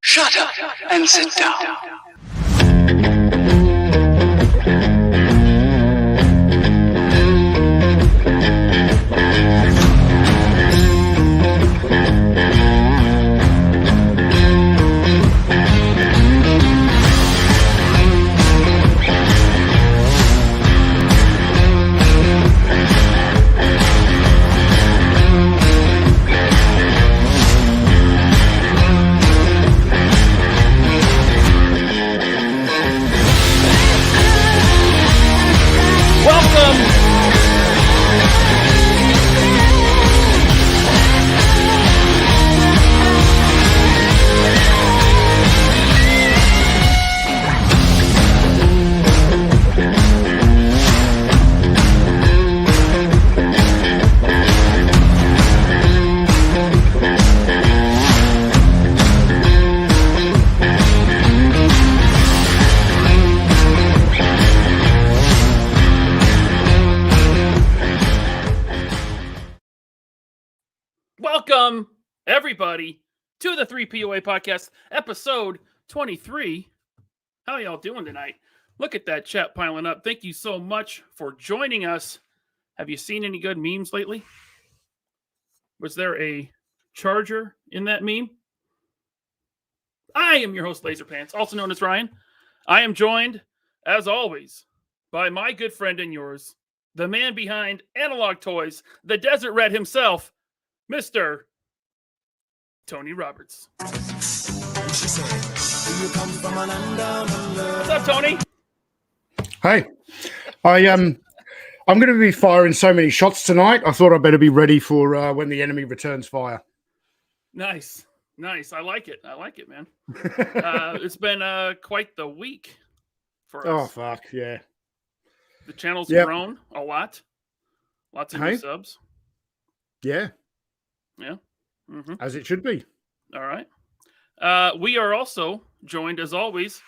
Shut up and sit down. Welcome, everybody, to the 3POA podcast, episode 23. How are y'all doing tonight? Look at that chat piling up. Thank you so much for joining us. Have you seen any good memes lately? Was there a charger in that meme? I am your host, LaserPants, also known as Ryan. I am joined, as always, by my good friend and yours, the man behind Analog Toys, the Desert Red himself, Mr. Tony Roberts. What's up, Tony? Hey, I'm going to be firing so many shots tonight. I thought I'd better be ready for when the enemy returns fire. Nice. I like it, man. It's been quite the week for us. Oh, fuck, yeah. The channel's grown a lot. Lots of new subs. Yeah. Yeah. Mm-hmm. As it should be. All right. We are also joined, as always,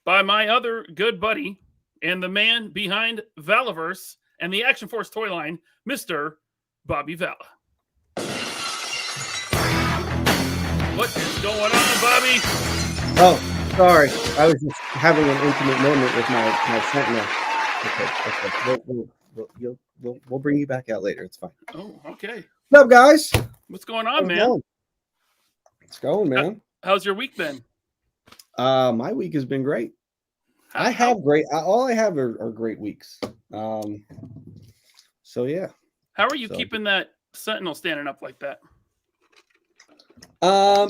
by my other good buddy and the man behind Valaverse and the Action Force toy line, Mr. Bobby Vala. What is going on, Bobby? Oh, sorry. I was just having an intimate moment with my Sentinel. Okay. We'll bring you back out later. It's fine. Oh, okay. What's up, guys? What's going on, man? It's going, man. How's your week been? My week has been great. All I have are great weeks. So yeah. How are you keeping that Sentinel standing up like that?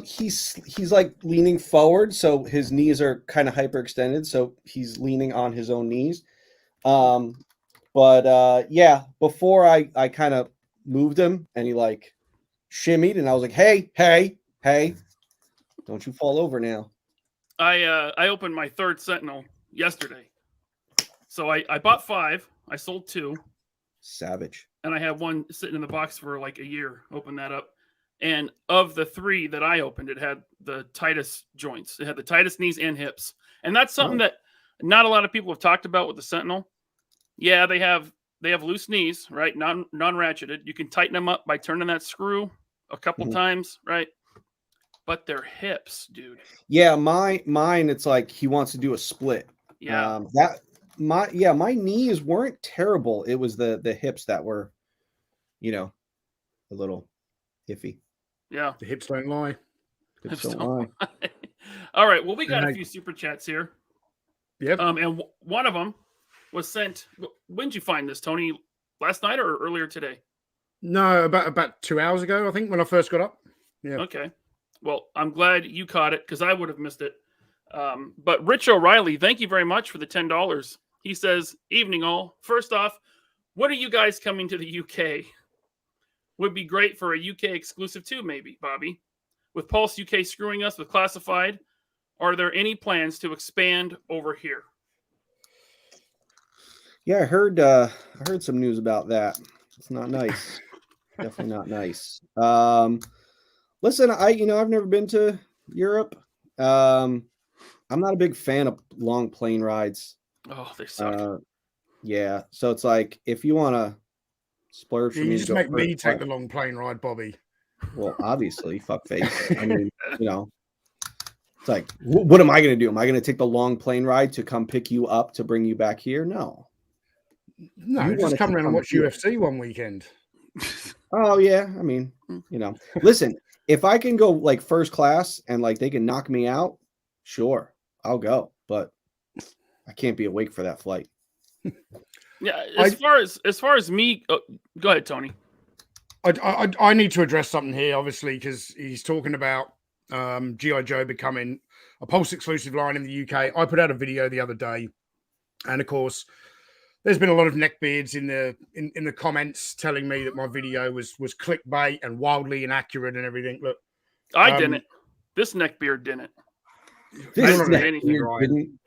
He's like leaning forward, so his knees are kind of hyperextended, so he's leaning on his own knees. But yeah, before I kind of moved him and he like shimmied and I was like, hey, don't you fall over now. I opened my third Sentinel yesterday. So I bought 5. I sold 2. Savage. And I have one sitting in the box for like a year. Open that up. And of the 3 that I opened, it had the tightest joints. It had the tightest knees and hips. And that's something that not a lot of people have talked about with the Sentinel. Yeah, they have loose knees, right? Non-ratcheted. You can tighten them up by turning that screw a couple times, right? But their hips, dude. Yeah, mine. It's like he wants to do a split. Yeah. My knees weren't terrible. It was the hips that were, a little iffy. Yeah. The hips don't lie. Hips don't lie. All right. Well, we got a few super chats here. Yep. And one of them was sent. When did you find this, Tony? Last night or earlier today? No, about 2 hours ago, I think, when I first got up. Yeah. Okay. Well, I'm glad you caught it because I would have missed it. But Rich O'Reilly, thank you very much for the $10. He says, evening all. First off, when are you guys coming to the UK? Would be great for a UK exclusive too, maybe, Bobby. With Pulse UK screwing us with Classified, are there any plans to expand over here? Yeah, I heard some news about that. It's not nice. Definitely not nice. Listen, I've never been to Europe. I'm not a big fan of long plane rides. Oh, they suck. Yeah, so it's like if you want to Splurge for You me to just go make me first, take but- the long plane ride, Bobby. Well, obviously, fuckface. I mean, it's like, what am I going to do? Am I going to take the long plane ride to come pick you up to bring you back here? No. No, You just wanted come to around and come watch here. UFC one weekend. Oh yeah, I mean, listen, if I can go like first class and like they can knock me out, sure, I'll go, but I can't be awake for that flight. Yeah, as far as me, go ahead, Tony. I need to address something here, obviously, because he's talking about G.I. Joe becoming a Pulse exclusive line in the UK. I put out a video the other day, and of course, there's been a lot of neckbeards in the comments telling me that my video was clickbait and wildly inaccurate and everything. Look, I didn't. This neckbeard didn't. You're not a anything, neckbeard, Ryan.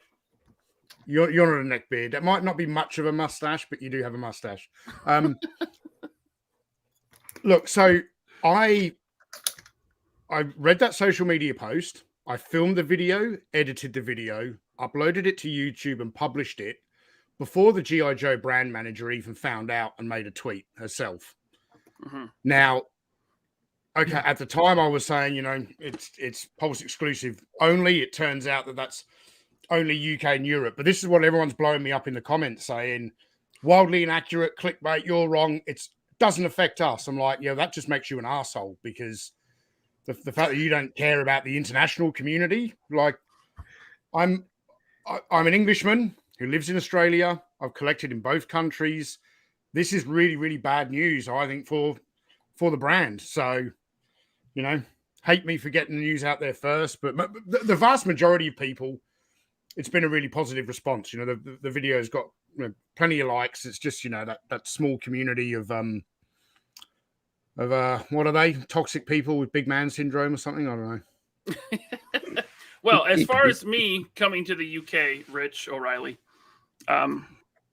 You're not a neckbeard. That might not be much of a mustache, but you do have a mustache. Look, so I read that social media post. I filmed the video, edited the video, uploaded it to YouTube, and published it before the G.I. Joe brand manager even found out and made a tweet herself. Mm-hmm. Now, okay, at the time I was saying, it's Pulse exclusive only. It turns out that that's only UK and Europe. But this is what everyone's blowing me up in the comments saying, wildly inaccurate, clickbait, you're wrong. It doesn't affect us. I'm like, that just makes you an arsehole, because the fact that you don't care about the international community, like I'm an Englishman who lives in Australia. I've collected in both countries. This is really, really bad news, I think, for the brand. So, hate me for getting the news out there first. But the vast majority of people, it's been a really positive response. The video's got plenty of likes. It's just, that small community of what are they? Toxic people with big man syndrome or something? I don't know. Well, as far as me coming to the UK, Rich O'Reilly,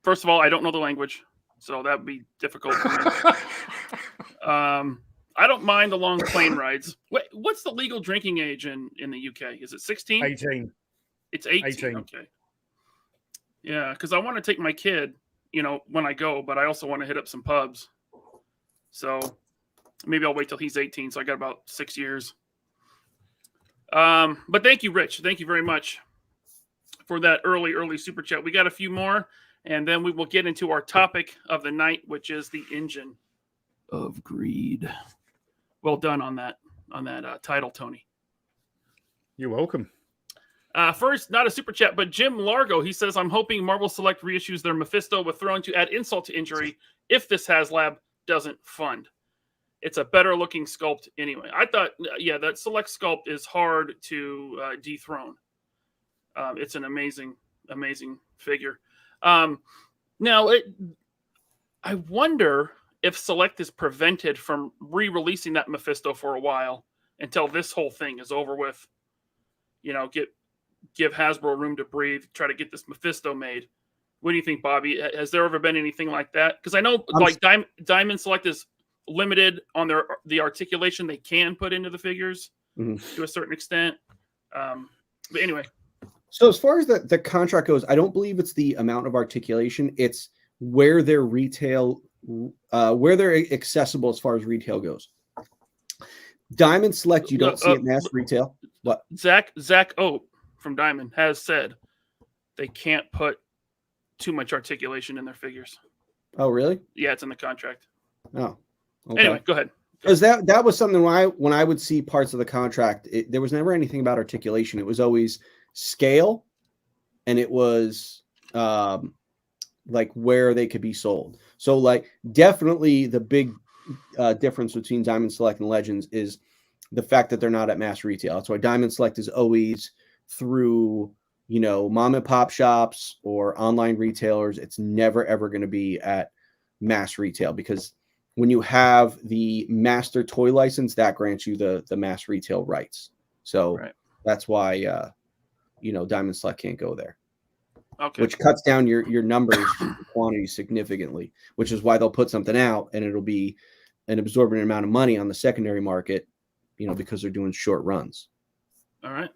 first of all, I don't know the language, so that would be difficult for me. I don't mind the long plane rides. What's the legal drinking age in the UK? Is it 16? 18. It's 18. Okay. Yeah, because I want to take my kid, when I go, but I also want to hit up some pubs. So maybe I'll wait till he's 18. So I got about 6 years. But thank you, Rich. Thank you very much for that early super chat. We got a few more, and then we will get into our topic of the night, which is the engine of greed. Well done on that title, Tony. You're welcome. First, not a super chat, but Jim Largo. He says, "I'm hoping Marvel Select reissues their Mephisto with throwing to add insult to injury if this Haslab doesn't fund. It's a better looking sculpt anyway." I thought, that Select sculpt is hard to dethrone. It's an amazing figure. Now, I wonder if Select is prevented from re-releasing that Mephisto for a while until this whole thing is over with. Give Hasbro room to breathe, try to get this Mephisto made. What do you think, Bobby? Has there ever been anything like that? Because I know Diamond Select is limited on the articulation they can put into the figures to a certain extent. But anyway. So as far as the contract goes, I don't believe it's the amount of articulation. It's where they're retail, where they're accessible as far as retail goes. Diamond Select, you don't see it mass retail. What? Zach O from Diamond has said they can't put too much articulation in their figures. Oh, really? Yeah, it's in the contract. Oh, okay. Anyway, go ahead. Because that was something when I would see parts of the contract, there was never anything about articulation. It was always scale, and it was like where they could be sold. So like definitely the big difference between Diamond Select and Legends is the fact that they're not at mass retail. That's why Diamond Select is always through, mom and pop shops or online retailers. It's never, ever going to be at mass retail, because when you have the master toy license, that grants you the mass retail rights. So that's why, Diamond Select can't go there. Okay. Which cuts down your numbers quantity significantly, which is why they'll put something out and it'll be an absorbent amount of money on the secondary market, because they're doing short runs. All right.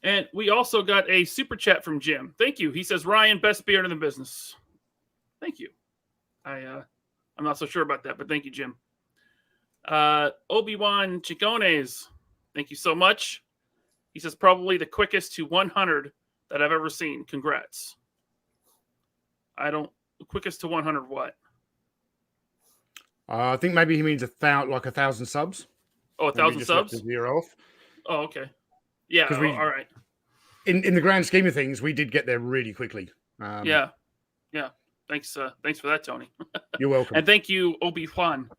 And we also got a super chat from Jim. Thank you. He says, "Ryan, best beard in the business." Thank you. I I'm not so sure about that, but thank you, Jim. Obi-Wan Chicones, thank you so much. He says probably the quickest to 100 that I've ever seen. Congrats. Quickest to 100 what? I think maybe he means 1,000 subs. Oh, 1,000 subs? Left a zero off. Oh, okay. Yeah, all right. In the grand scheme of things, we did get there really quickly. Yeah. Thanks for that, Tony. You're welcome. And thank you, Obi-Wan.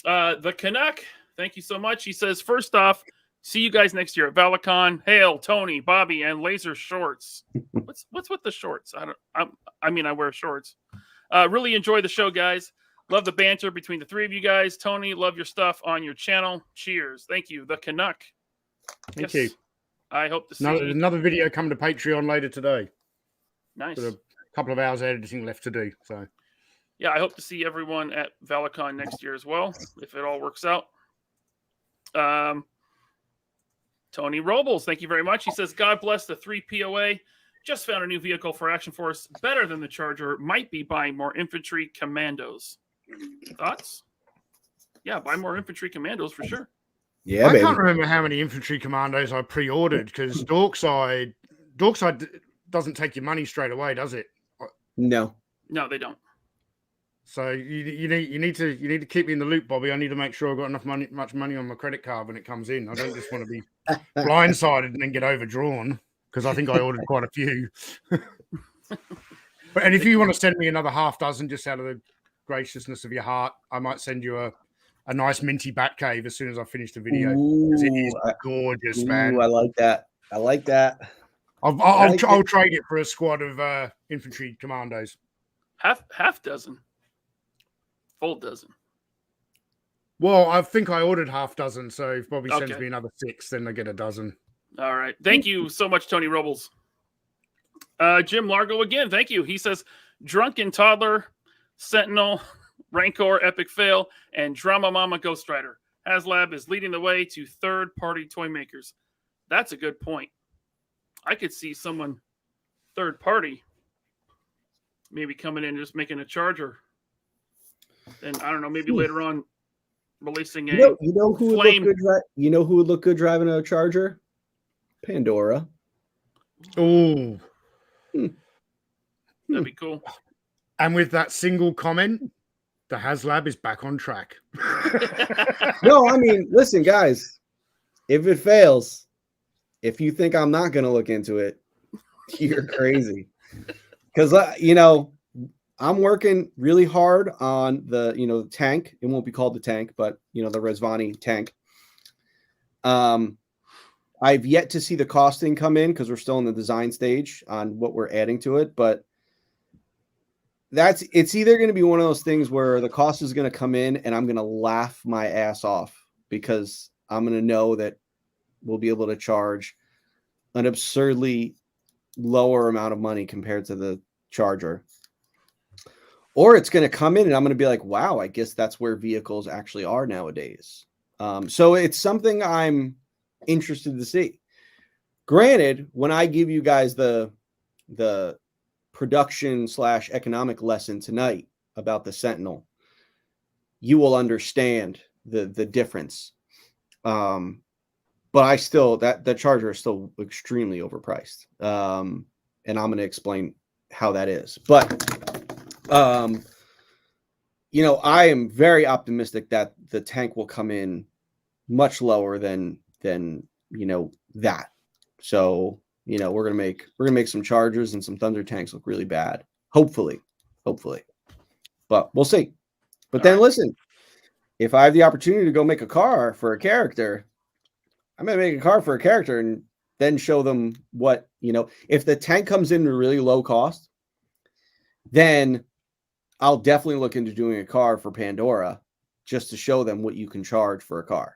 The Canuck, thank you so much. He says, first off, see you guys next year at Valicon. Hail, Tony, Bobby, and Laser Shorts. What's with the shorts? I wear shorts. Really enjoy the show, guys. Love the banter between the three of you guys. Tony, love your stuff on your channel. Cheers. Thank you. The Canuck. Thank you. I hope to see another video coming to Patreon later today. Nice. Got a couple of hours editing left to do. So yeah, I hope to see everyone at Valicon next year as well, if it all works out. Tony Robles, thank you very much. He says, God bless the 3 POA. Just found a new vehicle for Action Force. Better than the Charger. Might be buying more infantry commandos. Thoughts? Yeah, buy more infantry commandos for sure. Yeah, I baby. can't remember how many infantry commandos I pre-ordered because Dorkside doesn't take your money straight away, does it? No, they don't. So you need to keep me in the loop, Bobby. I need to make sure I've got much money on my credit card when it comes in. I don't just want to be blindsided and then get overdrawn because I think I ordered quite a few. And if you want to send me another half dozen, just out of the graciousness of your heart, I might send you a nice minty Batcave as soon as I finish the video. Because it is gorgeous, man. I like that. I'll trade it for a squad of infantry commandos. Half dozen. Full dozen. Well, I think I ordered half dozen, so if Bobby sends me another 6, then I get a dozen. All right. Thank you so much, Tony Robles. Jim Largo again, thank you. He says, Drunken Toddler, Sentinel, Rancor, Epic Fail, and Drama Mama Ghost Rider. Haslab is leading the way to third-party toy makers. That's a good point. I could see someone third-party maybe coming in and just making a Charger. And I don't know, maybe later on releasing a you know who flame. Who would look good driving a Charger? Pandora. Oh, that'd be cool. And with that single comment, the Haslab is back on track. No, I mean, listen, guys. If it fails, if you think I'm not going to look into it, you're crazy. Because I'm working really hard on the tank. It won't be called the tank, but the Rezvani tank. I've yet to see the costing come in because we're still in the design stage on what we're adding to it. But it's either going to be one of those things where the cost is going to come in and I'm going to laugh my ass off because I'm going to know that we'll be able to charge an absurdly lower amount of money compared to the Charger. Or it's going to come in and I'm going to be like, wow, I guess that's where vehicles actually are nowadays. So it's something I'm interested to see. Granted, when I give you guys the production / economic lesson tonight about the Sentinel, you will understand the difference. But I still, that Charger is still extremely overpriced. And I'm going to explain how that is. But I am very optimistic that the tank will come in much lower than that. So, we're gonna make some Chargers and some Thunder tanks look really bad. Hopefully. But we'll see. But then listen, if I have the opportunity to go make a car for a character, I'm gonna make a car for a character and then show them what, if the tank comes in at a really low cost, then I'll definitely look into doing a car for Pandora just to show them what you can charge for a car.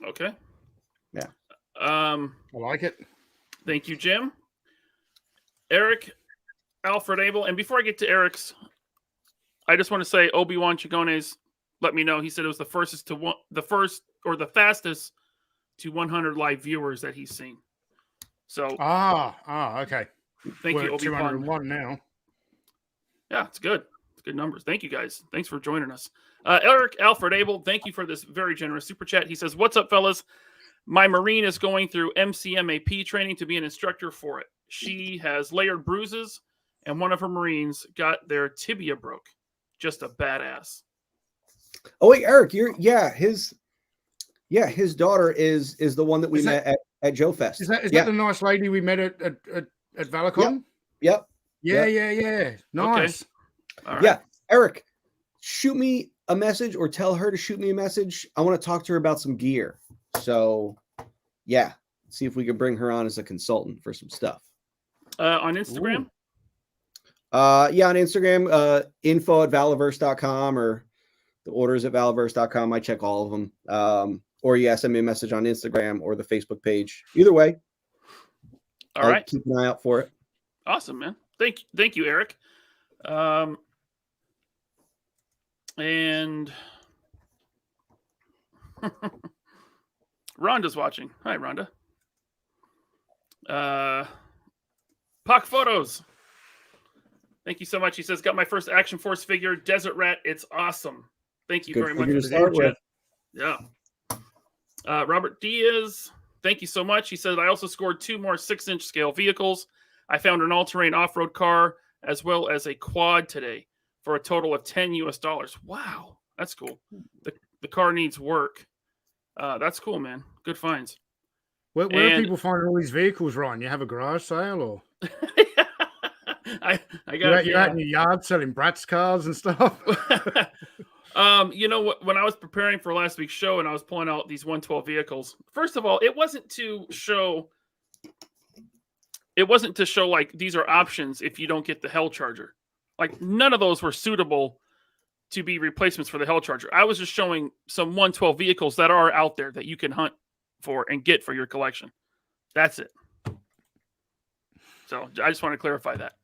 Okay. Yeah. I like it. Thank you, Jim. Eric, Alfred Abel. And before I get to Eric's, I just want to say Obi-Wan Chigones let me know. He said it was the fastest to 100 live viewers that he's seen. So okay. Thank you, Obi-Wan. Obi-Wan. 201 now. Yeah, it's good. It's good numbers. Thank you guys. Thanks for joining us. Eric Alfred Abel, thank you for this very generous super chat. He says, "What's up, fellas? My Marine is going through MCMAP training to be an instructor for it. She has layered bruises, and one of her Marines got their tibia broke. Just a badass." Oh wait, Eric, his daughter is the one that we met at Joe Fest. Is that the nice lady we met at Valicon? Yep. Yeah. Nice. Okay. All right. Yeah, Eric, shoot me a message or tell her to shoot me a message. I want to talk to her about some gear. So, yeah, see if we can bring her on as a consultant for some stuff. On Instagram? Ooh. On Instagram, info@valaverse.com or the orders at valaverse.com. I check all of them. Or send me a message on Instagram or the Facebook page. Either way. All right. Keep an eye out for it. Awesome, man. Thank you, Eric. And Rhonda's watching. Hi, Rhonda. Puck Photos. Thank you so much. He says, "Got my first Action Force figure, Desert Rat. It's awesome." Thank you very much for the super chat. Yeah. Robert Diaz, thank you so much. He said, "I also scored 2 more 6-inch scale vehicles. I found an all-terrain off-road car as well as a quad today for a total of $10 US. Wow, that's cool. The car needs work. That's cool, man. Good finds." Where are people finding all these vehicles, Ryan? You have a garage sale, or I got you're out in your yard selling Bratz cars and stuff? You know what? When I was preparing for last week's show and I was pulling out these 112 vehicles, first of all, it wasn't to show like these are options if you don't get the Hell Charger. Like none of those were suitable to be replacements for the Hell Charger. I was just showing some 112 vehicles that are out there that you can hunt for and get for your collection. That's it. So I just want to clarify that.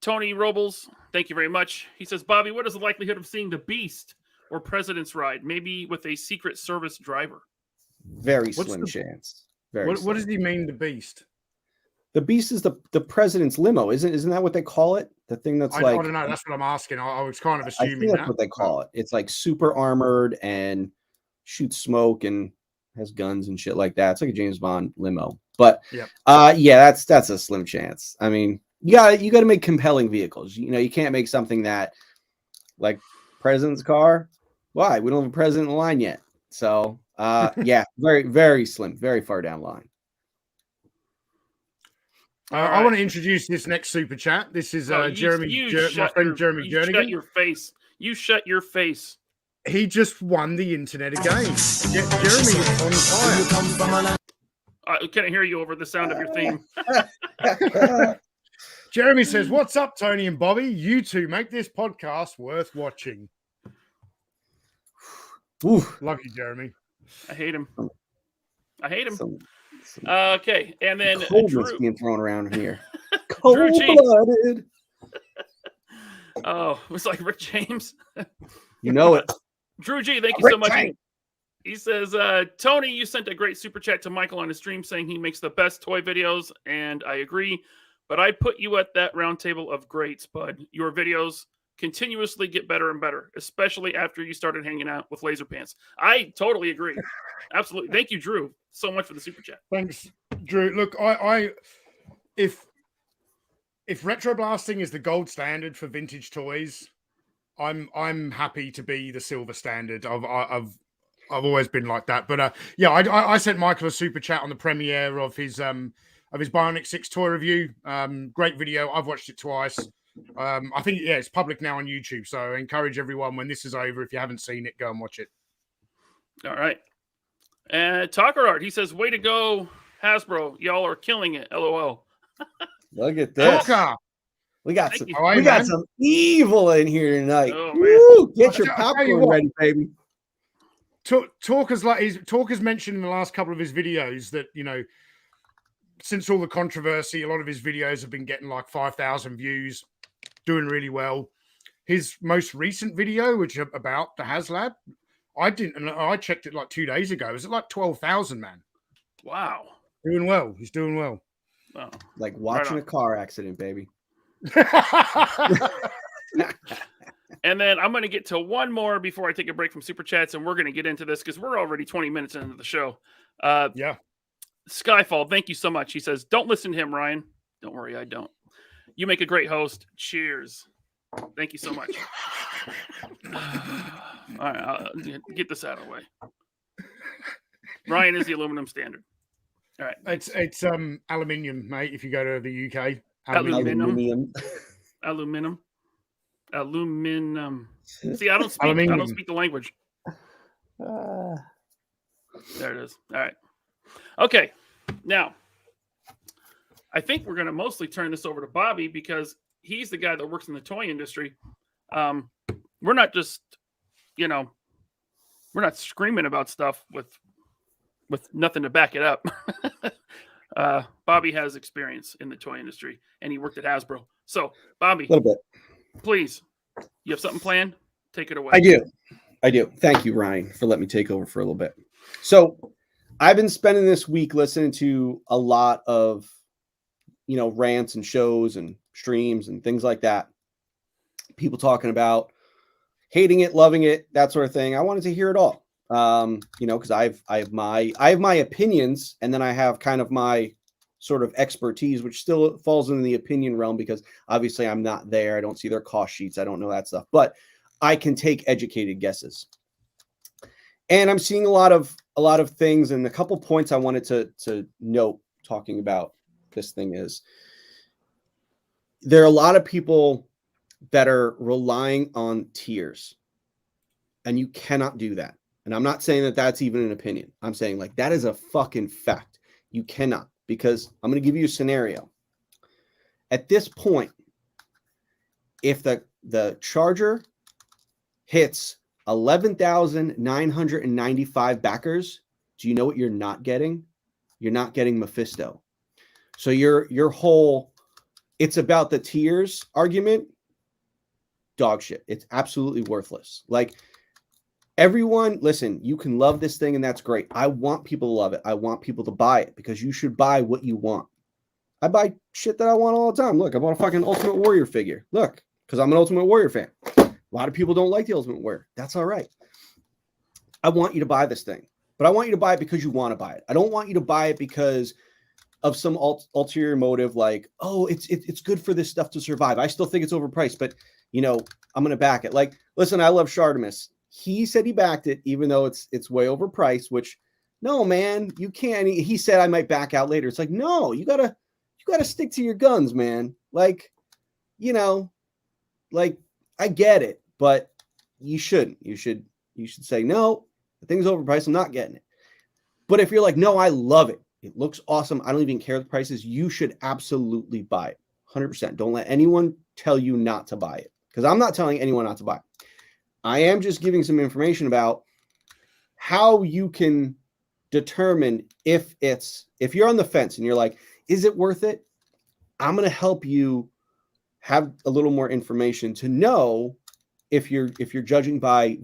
Tony Robles, thank you very much. He says, "Bobby, what is the likelihood of seeing the Beast or President's Ride? Maybe with a Secret Service driver?" Very slim chance. What does he mean, the Beast? The Beast is the president's limo, isn't that what they call it? The thing that's I don't know. That's what I'm asking. I was kind of assuming that's what they call it. It's like super armored and shoots smoke and has guns and shit like that. It's like a James Bond limo. But that's a slim chance. I mean, you got to make compelling vehicles. You know, you can't make something that like president's car. Why? We don't have a president in the line yet. So very, very slim, very far down line. I want to introduce this next super chat. This is Jeremy, my friend Jeremy Jernigan. Shut your face. You shut your face. He just won the internet again. Jeremy is on fire. I can't hear you over the sound of your theme. Jeremy says, "What's up, Tony and Bobby? You two make this podcast worth watching." Ooh. Love you, Jeremy. I hate him. Okay, and then Drew being thrown around here. Cold-blooded. Oh, it was like Rick James. You know it. Drew G, thank you so much. He says, "Tony, you sent a great super chat to Michael on his stream saying he makes the best toy videos, and I agree. But I put you at that round table of greats, bud. Your videos continuously get better and better, especially after you started hanging out with LaserPants." I totally agree. Absolutely. Thank you, Drew, so much for the super chat. Thanks, Drew. Look, if retro blasting is the gold standard for vintage toys, I'm happy to be the silver standard. I've always been like that. But I sent Michael a super chat on the premiere of his Bionic 6 toy review. Great video. I've watched it twice. I think it's public now on YouTube. So I encourage everyone, when this is over, if you haven't seen it, go and watch it. All right. And Talker Art, he says, "Way to go, Hasbro. Y'all are killing it. LOL." Look at this. Talker. We got some evil in here tonight. Oh, woo! Get your popcorn ready, baby. Talker's mentioned in the last couple of his videos that, you know, since all the controversy, a lot of his videos have been getting like 5,000 views, doing really well. His most recent video, which is about the Haslab, I checked it like 2 days ago. It was at like 12,000, man. Wow. Doing well. He's doing well. Wow. Like watching a car accident, baby. And then I'm going to get to one more before I take a break from Super Chats, and we're going to get into this because we're already 20 minutes into the show. Yeah. Skyfall, thank you so much. He says, don't listen to him, Ryan. Don't worry, I don't. You make a great host. Cheers. Thank you so much. All right, I'll get this out of the way. Ryan is the aluminum standard. All right. It's aluminium, mate, if you go to the UK. Aluminum. See, I don't speak the language. There it is. All right. Okay. Now, I think we're going to mostly turn this over to Bobby because he's the guy that works in the toy industry. We're not just, we're not screaming about stuff with nothing to back it up. Bobby has experience in the toy industry, and he worked at Hasbro. So, Bobby, a little bit. Please, you have something planned? Take it away. I do. Thank you, Ryan, for letting me take over for a little bit. So, I've been spending this week listening to a lot of, rants and shows and streams and things like that. People talking about hating it, loving it, that sort of thing. I wanted to hear it all. Because I have my opinions, and then I have kind of my sort of expertise, which still falls in the opinion realm because obviously I'm not there. I don't see their cost sheets. I don't know that stuff, but I can take educated guesses. And I'm seeing a lot of things, and a couple points I wanted to note talking about this thing is there are a lot of people that are relying on tiers, and you cannot do that. And I'm not saying that that's even an opinion. I'm saying like that is a fucking fact. You cannot, because I'm going to give you a scenario. At this point, if the Charger hits 11,995 backers, do you know what you're not getting? You're not getting Mephisto. So your whole it's about the tiers argument, dog shit. It's absolutely worthless. Like, everyone, listen, you can love this thing, and that's great. I want people to love it. I want people to buy it because you should buy what you want. I buy shit that I want all the time. Look, I bought a fucking Ultimate Warrior figure. Look, because I'm an Ultimate Warrior fan. A lot of people don't like the Ultimate Warrior. That's all right. I want you to buy this thing, but I want you to buy it because you want to buy it. I don't want you to buy it because of some ulterior motive, like, oh, it's good for this stuff to survive. I still think it's overpriced, but I'm going to back it. Like, listen, I love Shartimus. He said he backed it, even though it's way overpriced, which, no, man, you can't. He said I might back out later. It's like, no, you gotta stick to your guns, man. Like, like, I get it, but you shouldn't. You should say, no, the thing's overpriced. I'm not getting it. But if you're like, no, I love it. It looks awesome. I don't even care the prices. You should absolutely buy it. 100%. Don't let anyone tell you not to buy it, because I'm not telling anyone not to buy it. I am just giving some information about how you can determine if you're on the fence and you're like, is it worth it? I'm going to help you have a little more information to know if you're judging by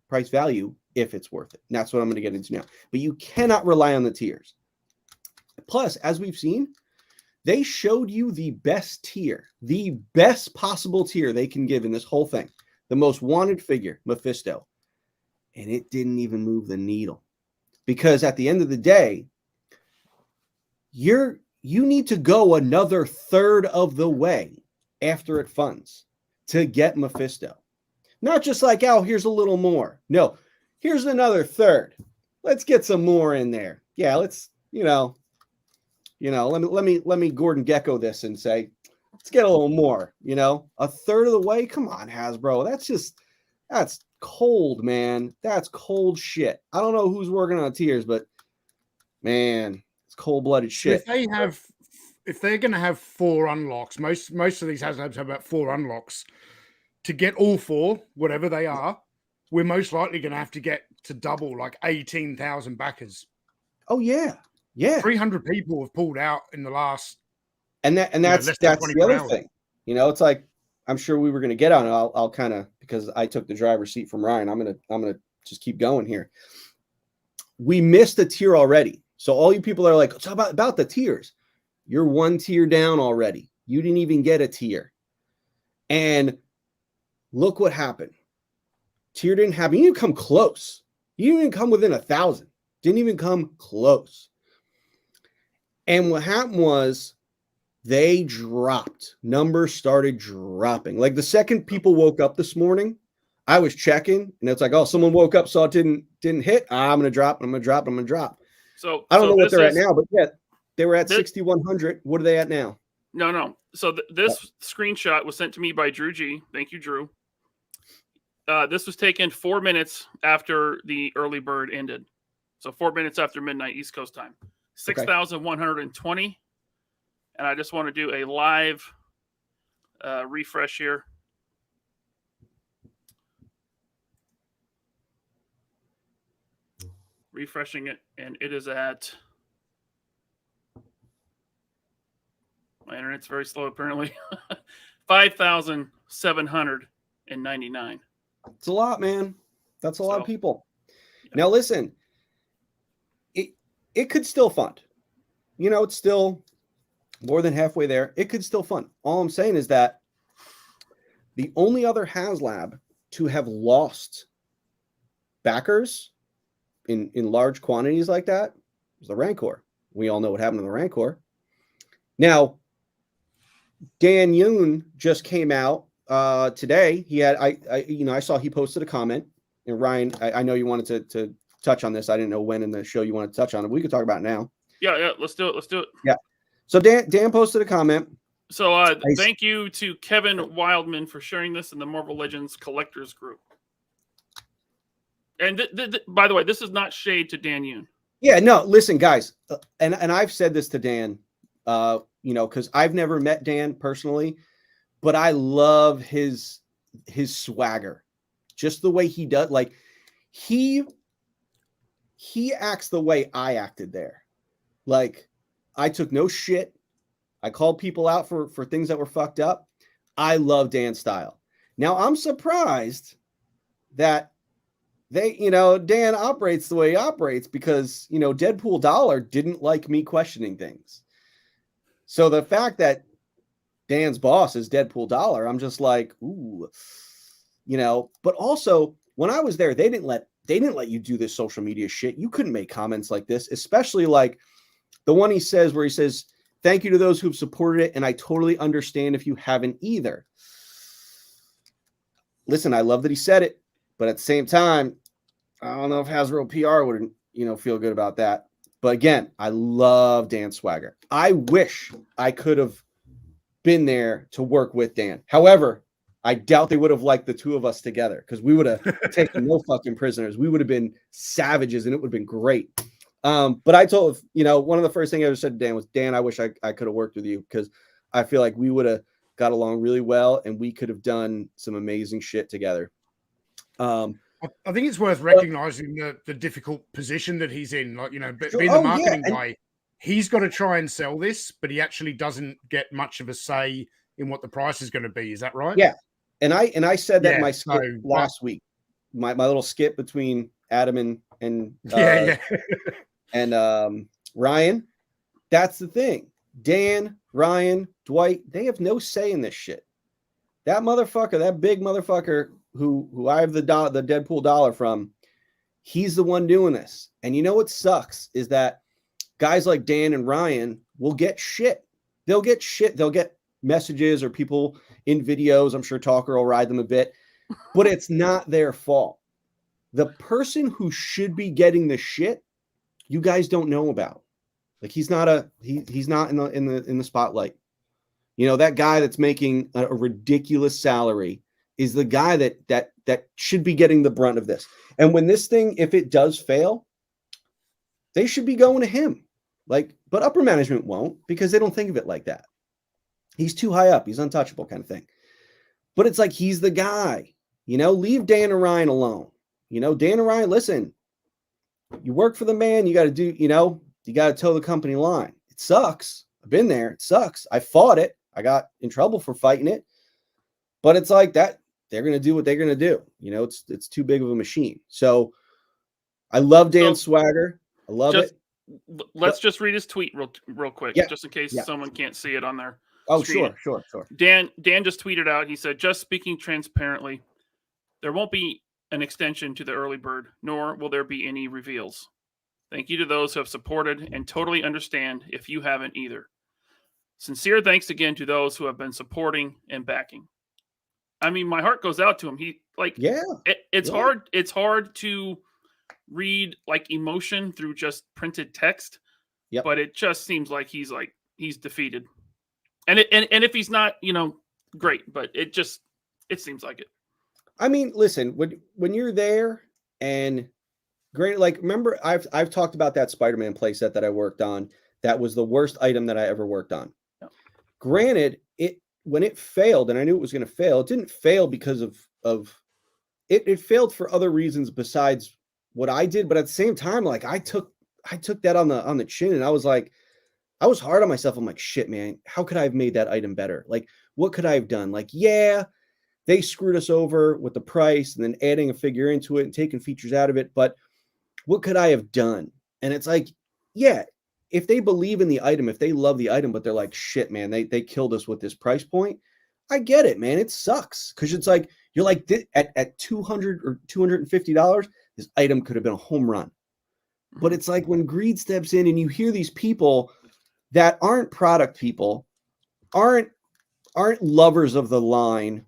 price value, if it's worth it. And that's what I'm going to get into now. But you cannot rely on the tiers. Plus, as we've seen, they showed you the best tier, the best possible tier they can give in this whole thing. The most wanted figure, Mephisto. And it didn't even move the needle. Because at the end of the day, you need to go another third of the way after it funds to get Mephisto. Not just like, oh, here's a little more. No, here's another third. Let's get some more in there. Yeah, let's, let me Gordon Gekko this and say, let's get a little more, a third of the way. Come on, Hasbro. That's cold, man. That's cold shit. I don't know who's working on tiers, but man, it's cold-blooded shit. If they're going to have 4 unlocks, most of these Haslabs have about 4 unlocks. To get all 4, whatever they are, we're most likely going to have to get to double, like 18,000 backers. Oh yeah, yeah. 300 people have pulled out in the last. And that's the other thing. It's like, I'm sure we were going to get on it. I'll kind of, because I took the driver's seat from Ryan. I'm gonna just keep going here. We missed a tier already. So all you people are like, it's about the tiers. You're 1 tier down already. You didn't even get a tier. And look what happened. Tier didn't happen. You didn't come close. You didn't even come within 1,000. Didn't even come close. And what happened was they dropped. Numbers started dropping. Like the second people woke up this morning, I was checking, and it's like, oh, someone woke up, saw it didn't hit. I'm gonna drop. I'm gonna drop. So I don't know what they're at now, but yeah, they were at 6,100. What are they at now? No. So this screenshot was sent to me by Drew G. Thank you, Drew. This was taken 4 minutes after the early bird ended. So 4 minutes after midnight East Coast time. 6,120. And I just want to do a live refresh here. Refreshing it, and it is at... My internet's very slow, apparently. 5,799. It's a lot, man. That's a lot of people. Yeah. Now, listen, it could still fund. You know, it's still more than halfway there. It could still fund. All I'm saying is that the only other Haslab to have lost backers in large quantities like that was the Rancor. We all know what happened to the Rancor. Now, Dan Yoon just came out today. He had I saw he posted a comment. And Ryan, I know you wanted to touch on this. I didn't know when in the show you wanted to touch on it. We could talk about it now. Yeah, let's do it. Yeah. So Dan posted a comment. So thank you to Kevin Wildman for sharing this in the Marvel Legends collectors group. And by the way, this is not shade to Dan Yoon. Yeah, no, listen, guys, and I've said this to Dan, because I've never met Dan personally, but I love his swagger, just the way he does. Like he acts the way I acted there. Like I took no shit. I called people out for things that were fucked up. I love Dan's style. Now I'm surprised that Dan operates the way he operates because, Deadpool Dollar didn't like me questioning things. So the fact that Dan's boss is Deadpool Dollar, I'm just like, ooh, but also when I was there, they didn't let you do this social media shit. You couldn't make comments like this, especially like the one he says, thank you to those who've supported it. And I totally understand if you haven't either. Listen, I love that he said it. But at the same time, I don't know if Hasbro PR would, feel good about that. But again, I love Dan swagger. I wish I could have been there to work with Dan. However, I doubt they would have liked the two of us together because we would have taken no fucking prisoners. We would have been savages and it would have been great. But I told, one of the first things I ever said to Dan was, Dan, I wish I could have worked with you because I feel like we would have got along really well and we could have done some amazing shit together. I think it's worth recognizing the difficult position that he's in. Like, being the marketing guy, he's got to try and sell this, but he actually doesn't get much of a say in what the price is going to be. Is that right? Yeah. And I said that in my skit last week, my little skit between Adam and Ryan. That's the thing. Dan, Ryan, Dwight, they have no say in this shit. That motherfucker, that big motherfucker who I have the Deadpool dollar from, he's the one doing this. And you know what sucks is that guys like Dan and Ryan will get shit. They'll get shit. They'll get messages or people in videos. I'm sure Talker will ride them a bit, but it's not their fault. The person who should be getting the shit, you guys don't know about. Like he's not in the spotlight. That guy that's making a ridiculous salary is the guy that should be getting the brunt of this. And when this thing, if it does fail, they should be going to him. But upper management won't because they don't think of it like that. He's too high up. He's untouchable kind of thing. But it's like he's the guy. Leave Dan and Ryan alone. Dan and Ryan, listen, you work for the man. You got to do, you got to toe the company line. It sucks. I've been there. It sucks. I fought it. I got in trouble for fighting it. But it's like that. They're going to do what they're going to do. It's too big of a machine. So I love Dan's swagger. I love it. Let's just read his tweet real quick, just in case someone can't see it on there. Oh, screen sure. Dan just tweeted out, he said, just speaking transparently, there won't be an extension to the early bird, nor will there be any reveals. Thank you to those who have supported and totally understand if you haven't either. Sincere thanks again to those who have been supporting and backing. I mean, my heart goes out to him. He it's hard. It's hard to read like emotion through just printed text. Yep. But it just seems like he's defeated. And if he's not, great, but it seems like it. I mean, listen, when you're there and great, like, remember I've talked about that Spider-Man playset that I worked on. That was the worst item that I ever worked on. Yeah. Granted, when it failed, and I knew it was going to fail, it didn't fail because of it failed for other reasons besides what I did. But at the same time, like I took that on the chin, and I was like, I was hard on myself. I'm like, shit, man, how could I have made that item better? Like, what could I have done? Like, yeah, they screwed us over with the price and then adding a figure into it and taking features out of it. But what could I have done? And it's like, yeah, if they believe in the item, if they love the item, but they're like, shit, man, they killed us with this price point. I get it, man. It sucks. Because it's like, you're like, at $200 or $250, this item could have been a home run. But it's like when greed steps in and you hear these people that aren't product people, aren't lovers of the line,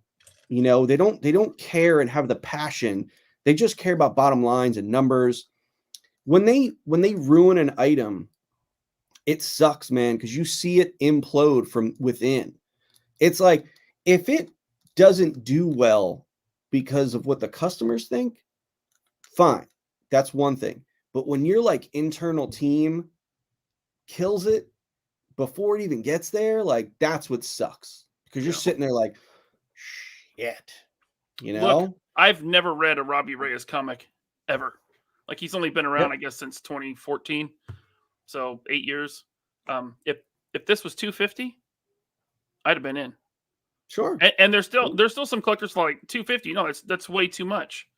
they don't care and have the passion. They just care about bottom lines and numbers. When they ruin an item, it sucks, man, because you see it implode from within. It's like, if it doesn't do well because of what the customers think, fine. That's one thing. But when your like internal team kills it before it even gets there, like that's what sucks. Because you're sitting there like, shit. Look, I've never read a Robbie Reyes comic ever. Like, he's only been around, I guess, since 2014. So 8 years. If this was $250, I'd have been in. Sure. And there's still some collectors like $250. No, that's way too much.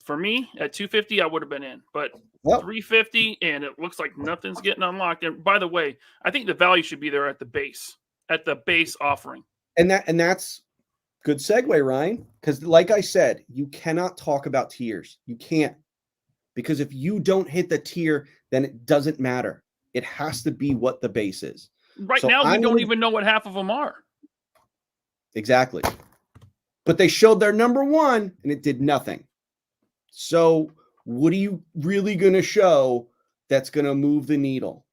For me, at $250, I would have been in. But $350, and it looks like nothing's getting unlocked. And by the way, I think the value should be there at the base offering. And that's good segue, Ryan. Because like I said, you cannot talk about tiers. You can't. Because if you don't hit the tier, then it doesn't matter. It has to be what the base is. Right now, we don't even know what half of them are. Exactly. But they showed their number one, and it did nothing. So what are you really going to show that's going to move the needle?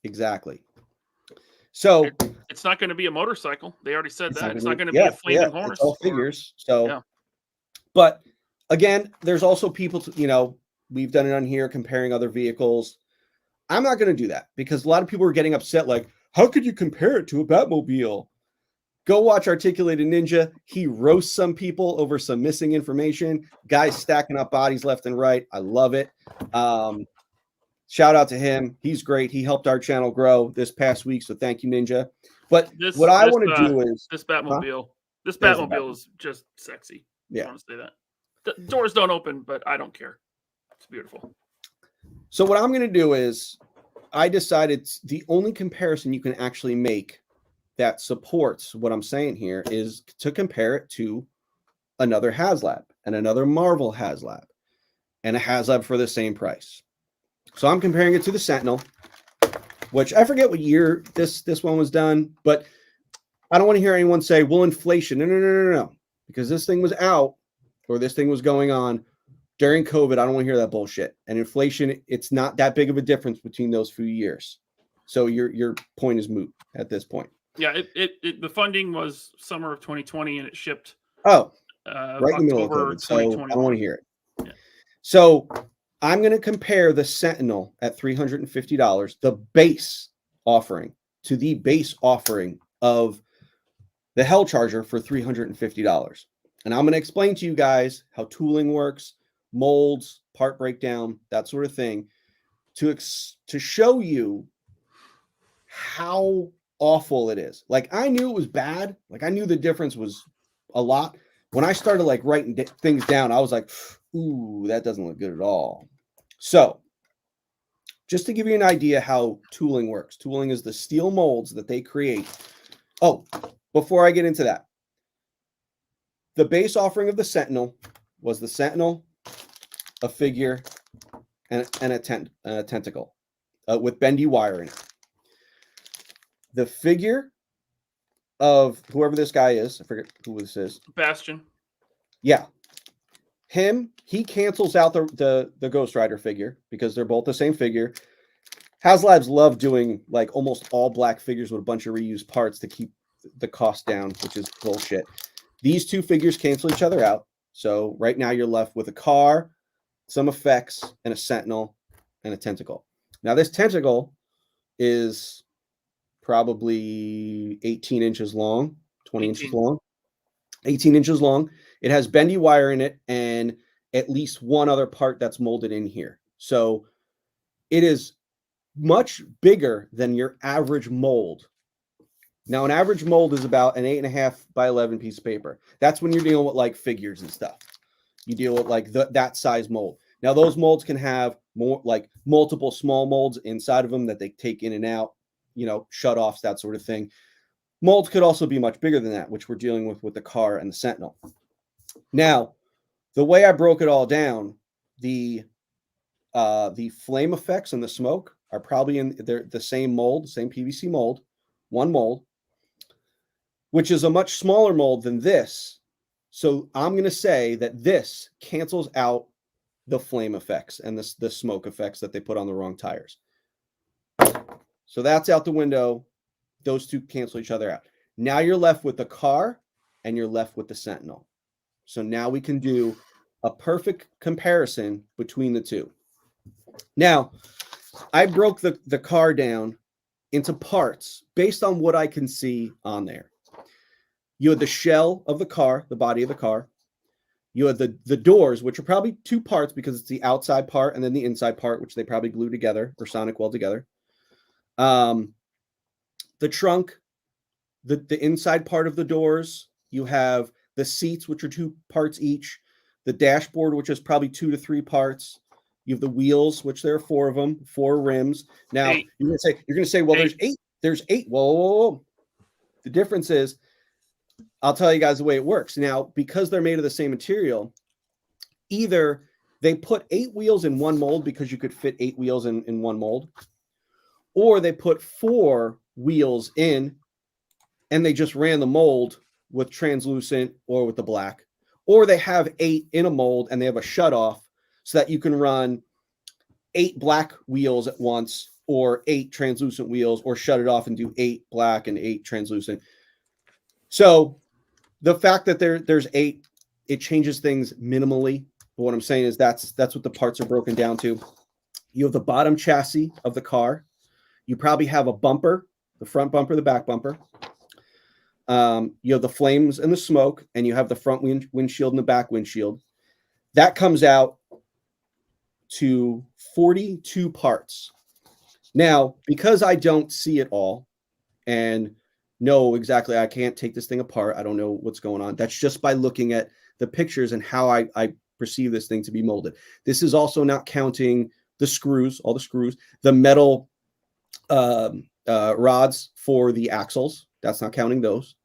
Exactly. So it's not going to be a motorcycle. They already said that. It's not going to be a flaming horse. It's all figures. But again, there's also people, we've done it on here comparing other vehicles. I'm not going to do that because a lot of people are getting upset. Like, how could you compare it to a Batmobile? Go watch Articulated Ninja. He roasts some people over some missing information. Guys stacking up bodies left and right. I love it. Shout out to him. He's great. He helped our channel grow this past week. So thank you, Ninja. But what I want to do is this Batmobile. This Batmobile is just sexy. Yeah. I want to say that. The doors don't open, but I don't care. It's beautiful. So what I'm going to do is I decided the only comparison you can actually make that supports what I'm saying here is to compare it to another Haslab and another Marvel Haslab and a Haslab for the same price. So I'm comparing it to the Sentinel, which I forget what year this one was done, but I don't want to hear anyone say, well, inflation. No. Because this thing was out or this thing was going on during COVID. I don't want to hear that bullshit. And inflation, it's not that big of a difference between those few years. So your point is moot at this point. Yeah, the funding was summer of 2020 and it shipped. Right in the middle of COVID, so I don't want to hear it. Yeah. So I'm going to compare the Sentinel at $350, the base offering, to the base offering of the Hell Charger for $350. And I'm going to explain to you guys how tooling works, molds, part breakdown, that sort of thing, to show you how awful it is. Like, I knew it was bad. Like, I knew the difference was a lot. When I started like writing things down, I was like, ooh, that doesn't look good at all. So just to give you an idea how tooling works. Tooling is the steel molds that they create. Oh, before I get into that, the base offering of the Sentinel was the Sentinel, a figure, and a tentacle with bendy wire in it. The figure of whoever this guy is, I forget who this is. Bastion. Yeah. He cancels out the Ghost Rider figure because they're both the same figure. Haslabs love doing like almost all black figures with a bunch of reused parts to keep the cost down, which is bullshit. These two figures cancel each other out. So right now you're left with a car, some effects, and a Sentinel and a tentacle. Now this tentacle is probably 18 inches long, 20 inches long, 18 inches long. It has bendy wire in it and at least one other part that's molded in here. So it is much bigger than your average mold. Now, an average mold is about an 8.5 by 11 piece of paper. That's when you're dealing with like figures and stuff. You deal with like that size mold. Now, those molds can have more like multiple small molds inside of them that they take in and out, shut-offs, that sort of thing. Molds could also be much bigger than that, which we're dealing with the car and the Sentinel. Now, the way I broke it all down, the flame effects and the smoke are probably in the same mold, same PVC mold, one mold, which is a much smaller mold than this. So I'm going to say that this cancels out the flame effects and the smoke effects that they put on the wrong tires. So that's out the window. Those two cancel each other out. Now you're left with the car and you're left with the Sentinel. So now we can do a perfect comparison between the two. Now, I broke the car down into parts based on what I can see on there. You had the shell of the car, the body of the car. You had the doors, which are probably two parts because it's the outside part and then the inside part, which they probably glue together or sonic weld together. The trunk, the inside part of the doors. You have the seats, which are two parts each. The dashboard, which is probably 2 to 3 parts. You have the wheels, which there are 4 of them, 4 rims. Now you're gonna say, well, there's 8. There's 8. Whoa. The difference is, I'll tell you guys the way it works. Now, because they're made of the same material, either they put 8 wheels in one mold because you could fit 8 wheels in one mold, or they put 4 wheels in and they just ran the mold with translucent or with the black, or they have 8 in a mold and they have a shut off so that you can run 8 black wheels at once or 8 translucent wheels, or shut it off and do 8 black and 8 translucent. So the fact that there's 8, it changes things minimally. But what I'm saying is that's what the parts are broken down to. You have the bottom chassis of the car. You probably have a bumper, the front bumper, the back bumper. You have the flames and the smoke, and you have the front windshield and the back windshield. That comes out to 42 parts. Now, because I don't see it all and know exactly, I can't take this thing apart. I don't know what's going on. That's just by looking at the pictures and how I perceive this thing to be molded. This is also not counting the screws, all the screws, the metal rods for the axles. That's not counting those,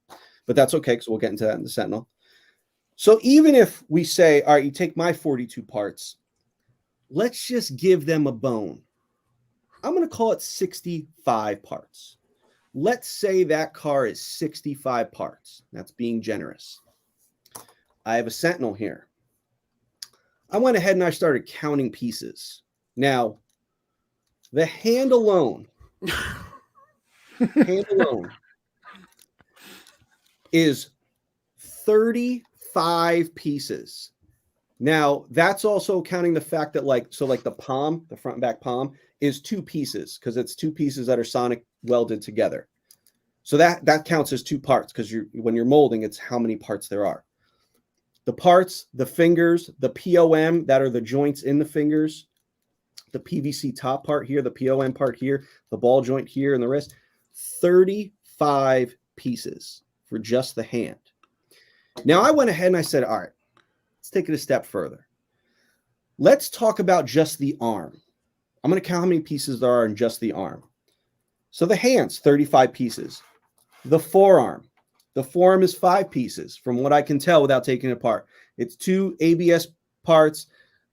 but that's okay because we'll get into that in the Sentinel. So even if we say, all right, you take my 42 parts, let's just give them a bone. I'm going to call it 65 parts. Let's say that car is 65 parts. That's being generous. I have a Sentinel here. I went ahead and I started counting pieces. Now, the hand alone is 35 pieces. Now, that's also counting the fact that the palm, the front and back palm, is 2 pieces because it's 2 pieces that are sonic welded together. So that counts as 2 parts because when you're molding, it's how many parts there are. The parts, the fingers, the POM, that are the joints in the fingers, the PVC top part here, the POM part here, the ball joint here, and the rest, 35 pieces for just the hand. Now, I went ahead and I said, all right, let's take it a step further. Let's talk about just the arm. I'm going to count how many pieces there are in just the arm. So the hands, 35 pieces. The forearm is 5 pieces from what I can tell without taking it apart. It's 2 ABS parts,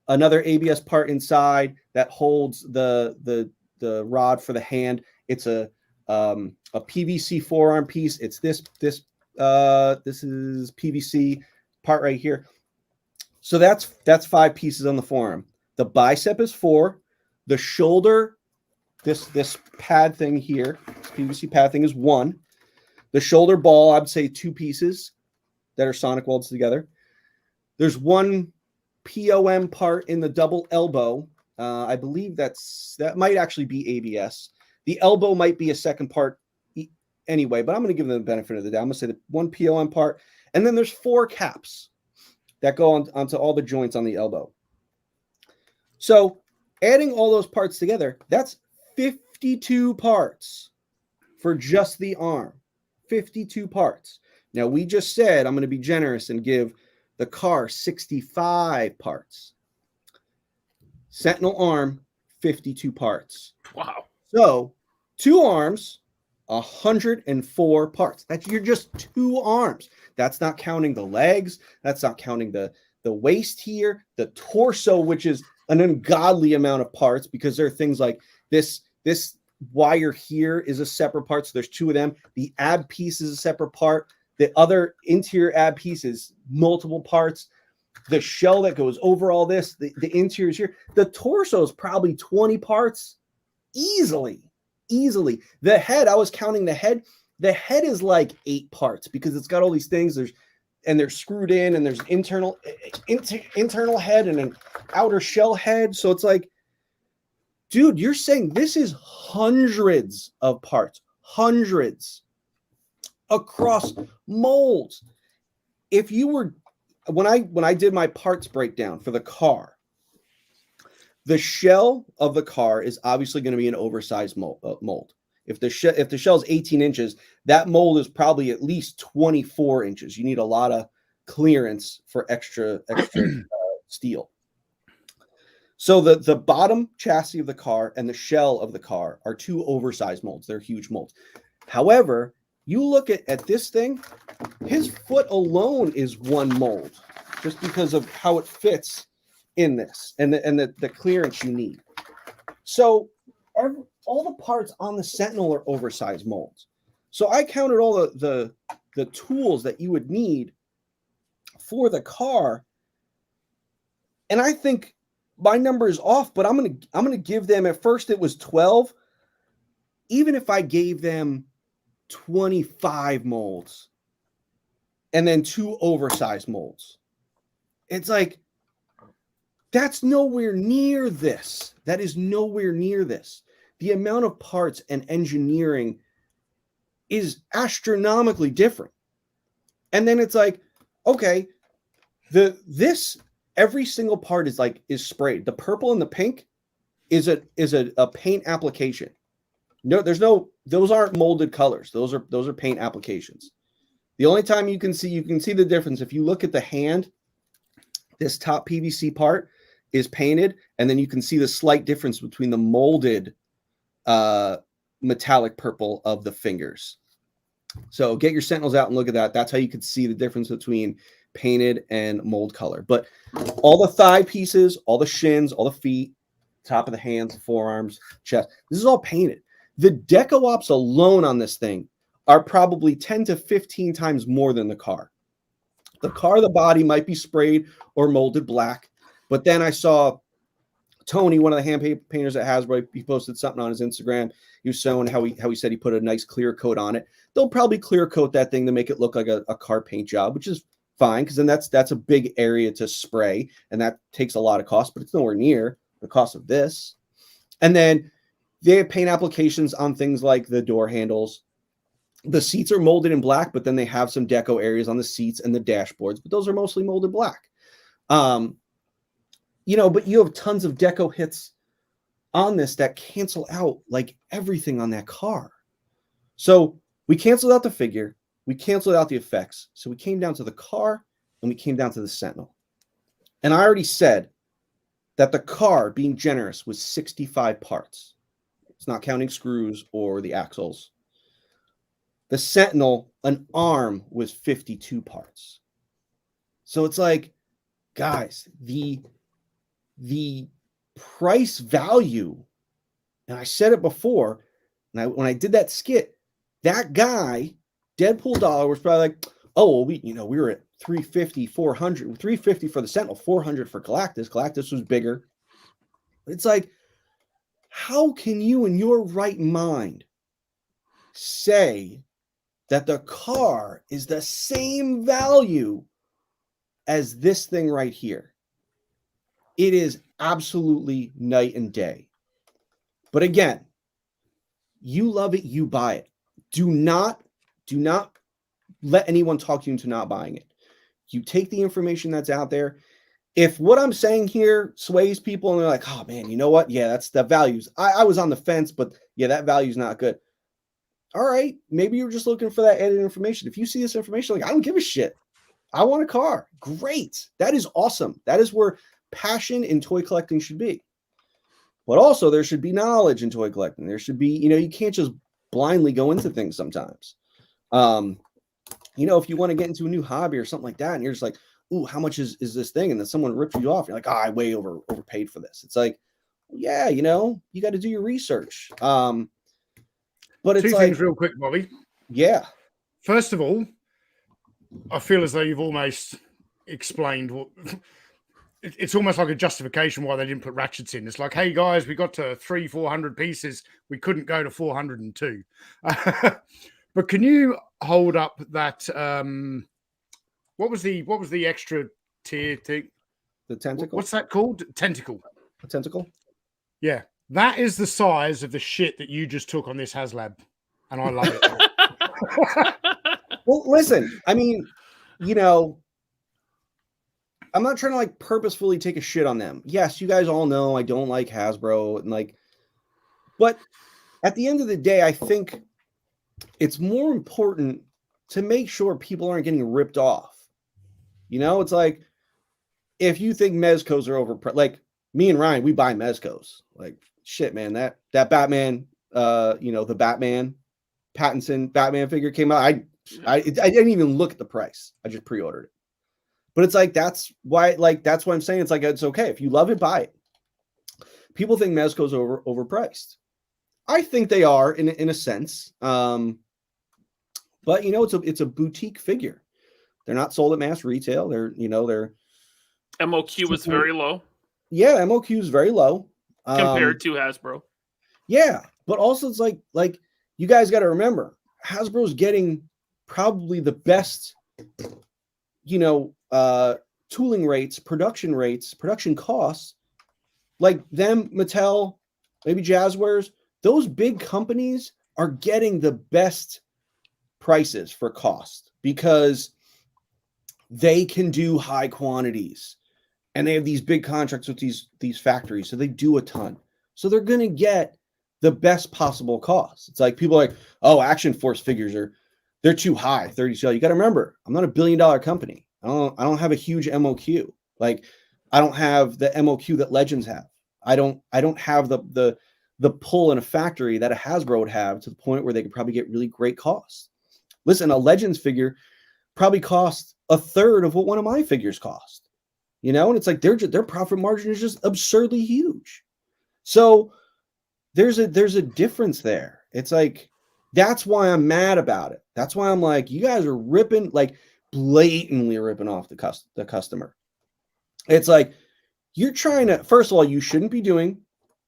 another ABS part inside that holds the rod for the hand. It's a PVC forearm piece. It's this is PVC part right here. So that's 5 pieces on the forearm. The bicep is 4. The shoulder, this pad thing here, this PVC pad thing is 1. The shoulder ball, I'd say 2 pieces that are sonic welds together. There's 1 POM part in the double elbow. I believe that might actually be ABS. The elbow might be a second part anyway, but I'm going to give them the benefit of the doubt. I'm going to say the 1 POM part. And then there's 4 caps that go onto all the joints on the elbow. So adding all those parts together, that's 52 parts for just the arm. 52 parts. Now, we just said I'm going to be generous and give the car 65 parts. Sentinel arm, 52 parts. Wow. So 2 arms, 104 parts. That's you're just 2 arms. That's not counting the legs. That's not counting the waist here, the torso, which is an ungodly amount of parts because there are things like this wire here is a separate part. So there's 2 of them. The ab piece is a separate part. The other interior ab piece is multiple parts. The shell that goes over all this, the interior is here. The torso is probably 20 parts easily. The head, I was counting the head. The head is like 8 parts because it's got all these things. They're screwed in, and there's internal head and an outer shell head. So it's like, dude, you're saying this is hundreds of parts, hundreds across molds. If you were, when I did my parts breakdown for the car, the shell of the car is obviously going to be an oversized mold. If the shell is 18 inches, that mold is probably at least 24 inches. You need a lot of clearance for extra steel. So the bottom chassis of the car and the shell of the car are 2 oversized molds. They're huge molds. However, you look at this thing, his foot alone is 1 mold just because of how it fits in this and the clearance you need. So all the parts on the Sentinel are oversized molds. So I counted all the tools that you would need for the car, and I think my number is off, but I'm gonna give them, at first it was 12. Even if I gave them 25 molds and then 2 oversized molds, it's like, that's nowhere near this. That is nowhere near this. The amount of parts and engineering is astronomically different. And then it's like, okay, every single part is sprayed. The purple and the pink is a paint application. No, those aren't molded colors. Those are paint applications. The only time you can see the difference if you look at the hand, this top PVC part is painted, and then you can see the slight difference between the molded metallic purple of the fingers. So get your Sentinels out and look at that. That's how you could see the difference between painted and mold color. But all the thigh pieces, all the shins, all the feet, top of the hands, forearms, chest, this is all painted. The deco ops alone on this thing are probably 10 to 15 times more than the car. The body might be sprayed or molded black, but then I saw Tony, one of the hand painters at Hasbro, he posted something on his Instagram. He was showing how he said he put a nice clear coat on it. They'll probably clear coat that thing to make it look like a car paint job, which is fine, because then that's a big area to spray, and that takes a lot of cost, but it's nowhere near the cost of this. And then they have paint applications on things like the door handles. The seats are molded in black, but then they have some deco areas on the seats and the dashboards, but those are mostly molded black. But you have tons of deco hits on this that cancel out like everything on that car. So we canceled out the figure, we canceled out the effects. So we came down to the car and we came down to the Sentinel. And I already said that the car, being generous, was 65 parts. It's not counting screws or the axles. The Sentinel, an arm, was 52 parts. So it's like, guys, the price value, and I said it before, and when I did that skit, that guy, Deadpool Dollar, was probably like, oh, well, we were at 350, 400, 350 for the Sentinel, 400 for Galactus. Galactus was bigger. It's like, how can you in your right mind say that the car is the same value as this thing right here? It is absolutely night and day. But again, you love it, you buy it. Do not let anyone talk you into not buying it. You take the information that's out there. If what I'm saying here sways people and they're like, oh man, you know what? Yeah, that's the values. I was on the fence, but yeah, that value's not good. All right, maybe you're just looking for that added information. If you see this information, like, I don't give a shit. I want a car. Great. That is awesome. That is where passion in toy collecting should be. But also there should be knowledge in toy collecting. There should be, you can't just blindly go into things sometimes. If you want to get into a new hobby or something like that, and you're just like, ooh, how much is this thing? And then someone rips you off. You're like, I way overpaid for this. It's like, yeah, you got to do your research. But it's two things real quick, Bobby. Yeah. First of all, I feel as though you've almost explained what it's almost like a justification why they didn't put ratchets in. It's like, hey guys, we got to 300-400 pieces. We couldn't go to 402. But can you hold up that? What was the extra tier thing? The tentacle. What's that called? Tentacle. A tentacle. Yeah, that is the size of the shit that you just took on this Haslab, and I love it. Well, listen, I mean, I'm not trying to purposefully take a shit on them. Yes, you guys all know I don't like Hasbro and but at the end of the day, I think it's more important to make sure people aren't getting ripped off. It's like, if you think Mezcos are overpriced, me and Ryan, we buy Mezcos. Shit, man, that Batman, the Batman Pattinson Batman figure came out. I didn't even look at the price. I just pre-ordered it. But it's like, that's why I'm saying it's okay. If you love it, buy it. People think Mezco's overpriced. I think they are in a sense. But it's a boutique figure. They're not sold at mass retail. They're MOQ is very low. Yeah, MOQ is very low compared to Hasbro. Yeah, but also it's like you guys got to remember, Hasbro's getting probably the best, tooling rates, production costs, like them, Mattel, maybe Jazzwares. Those big companies are getting the best prices for cost because they can do high quantities and they have these big contracts with these factories. So they do a ton. So they're going to get the best possible cost. It's like people are like, oh, Action Force figures they're too high, 30 scale. You got to remember, I'm not $1 billion company. I don't have a huge MOQ. I don't have the MOQ that Legends have. I don't have the pull in a factory that a Hasbro would have to the point where they could probably get really great costs. Listen, a Legends figure probably costs a third of what one of my figures cost. And it's like their profit margin is just absurdly huge. So there's a difference there. It's like, that's why I'm mad about it. That's why I'm like, you guys are blatantly ripping off the customer. It's like, you're trying to, first of all, you shouldn't be doing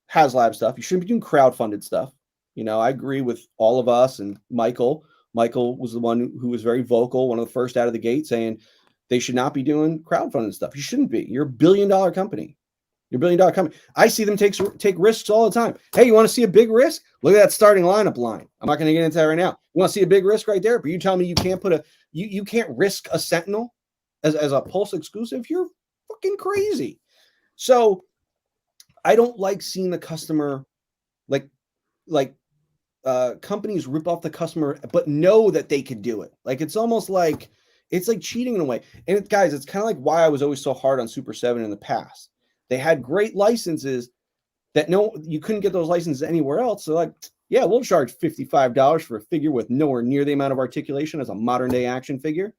Haslab stuff. You shouldn't be doing crowdfunded stuff. I agree with all of us and Michael. Michael was the one who was very vocal, one of the first out of the gate, saying they should not be doing crowdfunded stuff. You shouldn't be. You're $1 billion company. You're $1 billion company. I see them take risks all the time. Hey, you want to see a big risk? Look at that starting lineup line. I'm not going to get into that right now. You want to see a big risk right there? But you tell me you can't you can't risk a Sentinel as a Pulse exclusive? You're fucking crazy. So I don't like seeing the customer companies rip off the customer, but know that they could do it. It's almost like it's like cheating in a way. And guys, it's kind of like why I was always so hard on Super 7 in the past. They had great licenses that you couldn't get those licenses anywhere else. So like, yeah, we'll charge $55 for a figure with nowhere near the amount of articulation as a modern day action figure.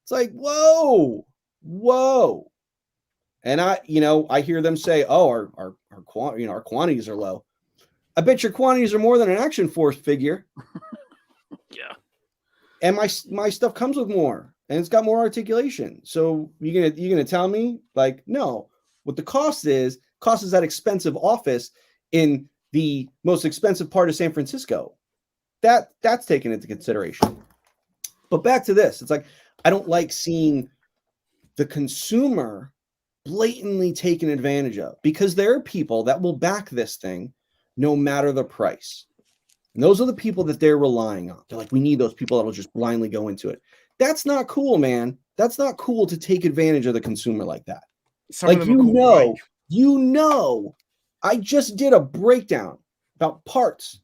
It's like, whoa. And I hear them say, oh, our quantities are low. I bet your quantities are more than an Action Force figure. Yeah. And my stuff comes with more, and it's got more articulation. So you're gonna tell me, like, no, what the cost is that expensive office in the most expensive part of San Francisco. That's taken into consideration. But back to this, it's like, I don't like seeing the consumer blatantly taken advantage of, because there are people that will back this thing no matter the price. And those are the people that they're relying on. They're like, we need those people that'll just blindly go into it. That's not cool, man. That's not cool to take advantage of the consumer like that. Like, I just did a breakdown about parts.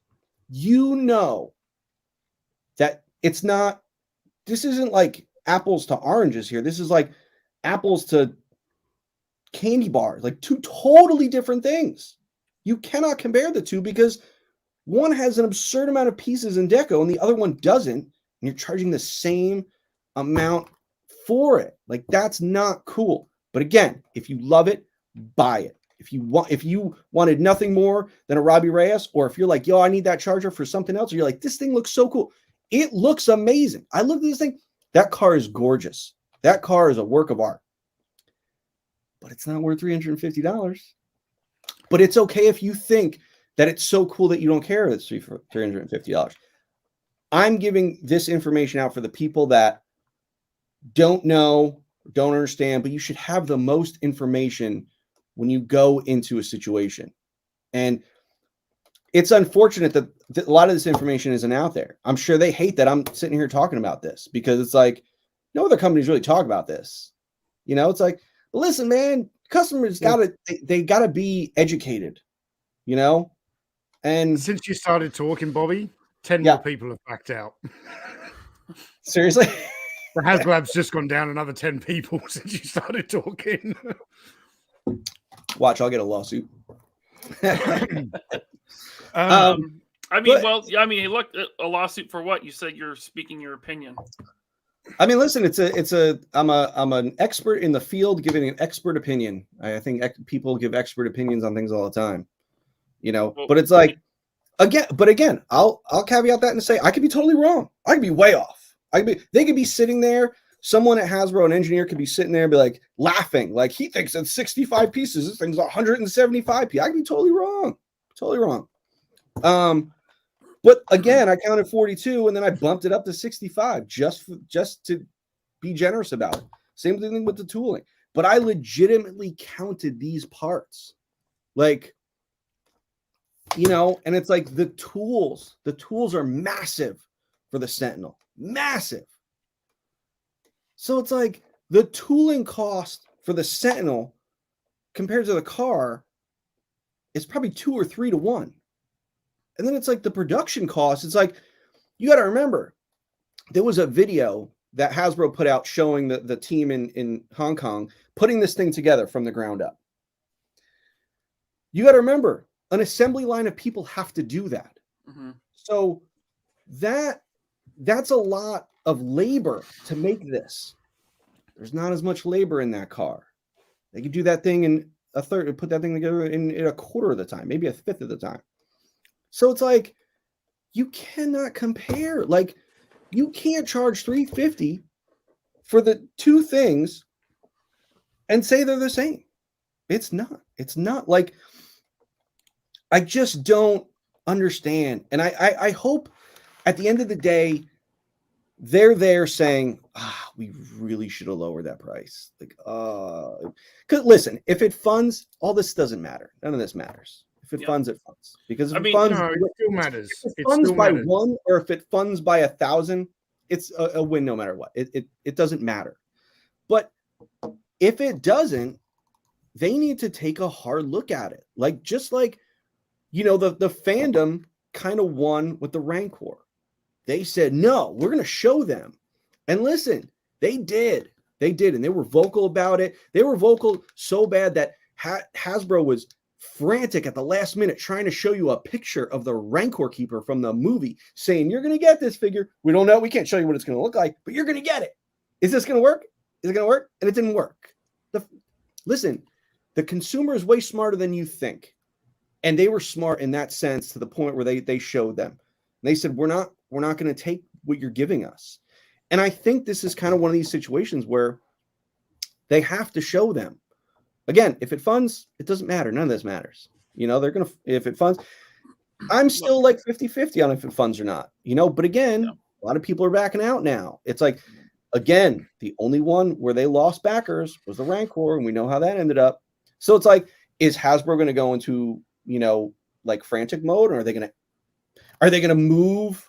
That this isn't like apples to oranges here. This is like apples to candy bars, like two totally different things. You cannot compare the two because one has an absurd amount of pieces in deco and the other one doesn't, and you're charging the same amount for it. Like, that's not cool. But again, if you love it, buy it. If you wanted nothing more than a Robbie Reyes, or if you're like, yo, I need that charger for something else, or you're like, this thing looks so cool. It looks amazing. I looked at this thing. That car is gorgeous. That car is a work of art. But it's not worth $350. But it's okay if you think that it's so cool that you don't care that it's $350. I'm giving this information out for the people that don't know, don't understand, but you should have the most information when you go into a situation. And it's unfortunate that a lot of this information isn't out there. I'm sure they hate that I'm sitting here talking about this, because it's like, no other companies really talk about this. It's like, listen, man, customers they gotta be educated, And since you started talking, Bobby, 10 more people have backed out. Seriously? The Haslab's just gone down another 10 people since you started talking. Watch, I'll get a lawsuit. Look, a lawsuit for what? You said you're speaking your opinion. I mean, listen, I'm an expert in the field giving an expert opinion. I think people give expert opinions on things all the time, but it's like, again, I'll caveat that and say, I could be totally wrong. I could be way off. They could be sitting there. Someone at Hasbro, an engineer, could be sitting there and be like laughing, like he thinks it's 65 pieces. This thing's 175 pieces. I could be totally wrong. But again, I counted 42 and then I bumped it up to 65 just to be generous about it. Same thing with the tooling. But I legitimately counted these parts. Like, and it's like the tools are massive for the Sentinel. Massive. So it's like the tooling cost for the Sentinel compared to the car is probably 2 or 3 to 1. And then it's like the production cost. It's like, you got to remember, there was a video that Hasbro put out showing the team in Hong Kong putting this thing together from the ground up. You got to remember, an assembly line of people have to do that. Mm-hmm. So that's a lot of labor to make this. There's not as much labor in that car. They could do that thing in a third, put that thing together in a quarter of the time, maybe a fifth of the time. So it's like, you cannot compare. Like, you can't charge $350 for the two things and say they're the same. It's not. Like, I just don't understand. And I hope at the end of the day, they're there saying, we really should have lowered that price. Like, because listen, if it funds, all this doesn't matter. None of this matters. If it funds, it funds. Because if it still matters. If it funds by one, or if it funds by 1,000, it's a win no matter what. It doesn't matter. But if it doesn't, they need to take a hard look at it. Like, just like, the fandom kind of won with the Rancor. They said, no, we're going to show them. And listen, they did. And they were vocal about it. They were vocal so bad that Hasbro was frantic at the last minute trying to show you a picture of the Rancor Keeper from the movie, saying, you're going to get this figure. We don't know. We can't show you what it's going to look like, but you're going to get it. Is this going to work? Is it going to work? And it didn't work. Listen, the consumer is way smarter than you think. And they were smart in that sense to the point where they showed them. And they said, we're not going to take what you're giving us. And I think this is kind of one of these situations where they have to show them. Again, if it funds, it doesn't matter. None of this matters. They're going to, if it funds, I'm still like 50-50 on if it funds or not, but again, a lot of people are backing out now. It's like, again, the only one where they lost backers was the Rancor, and we know how that ended up. So it's like, is Hasbro going to go into, like frantic mode, or are they going to move,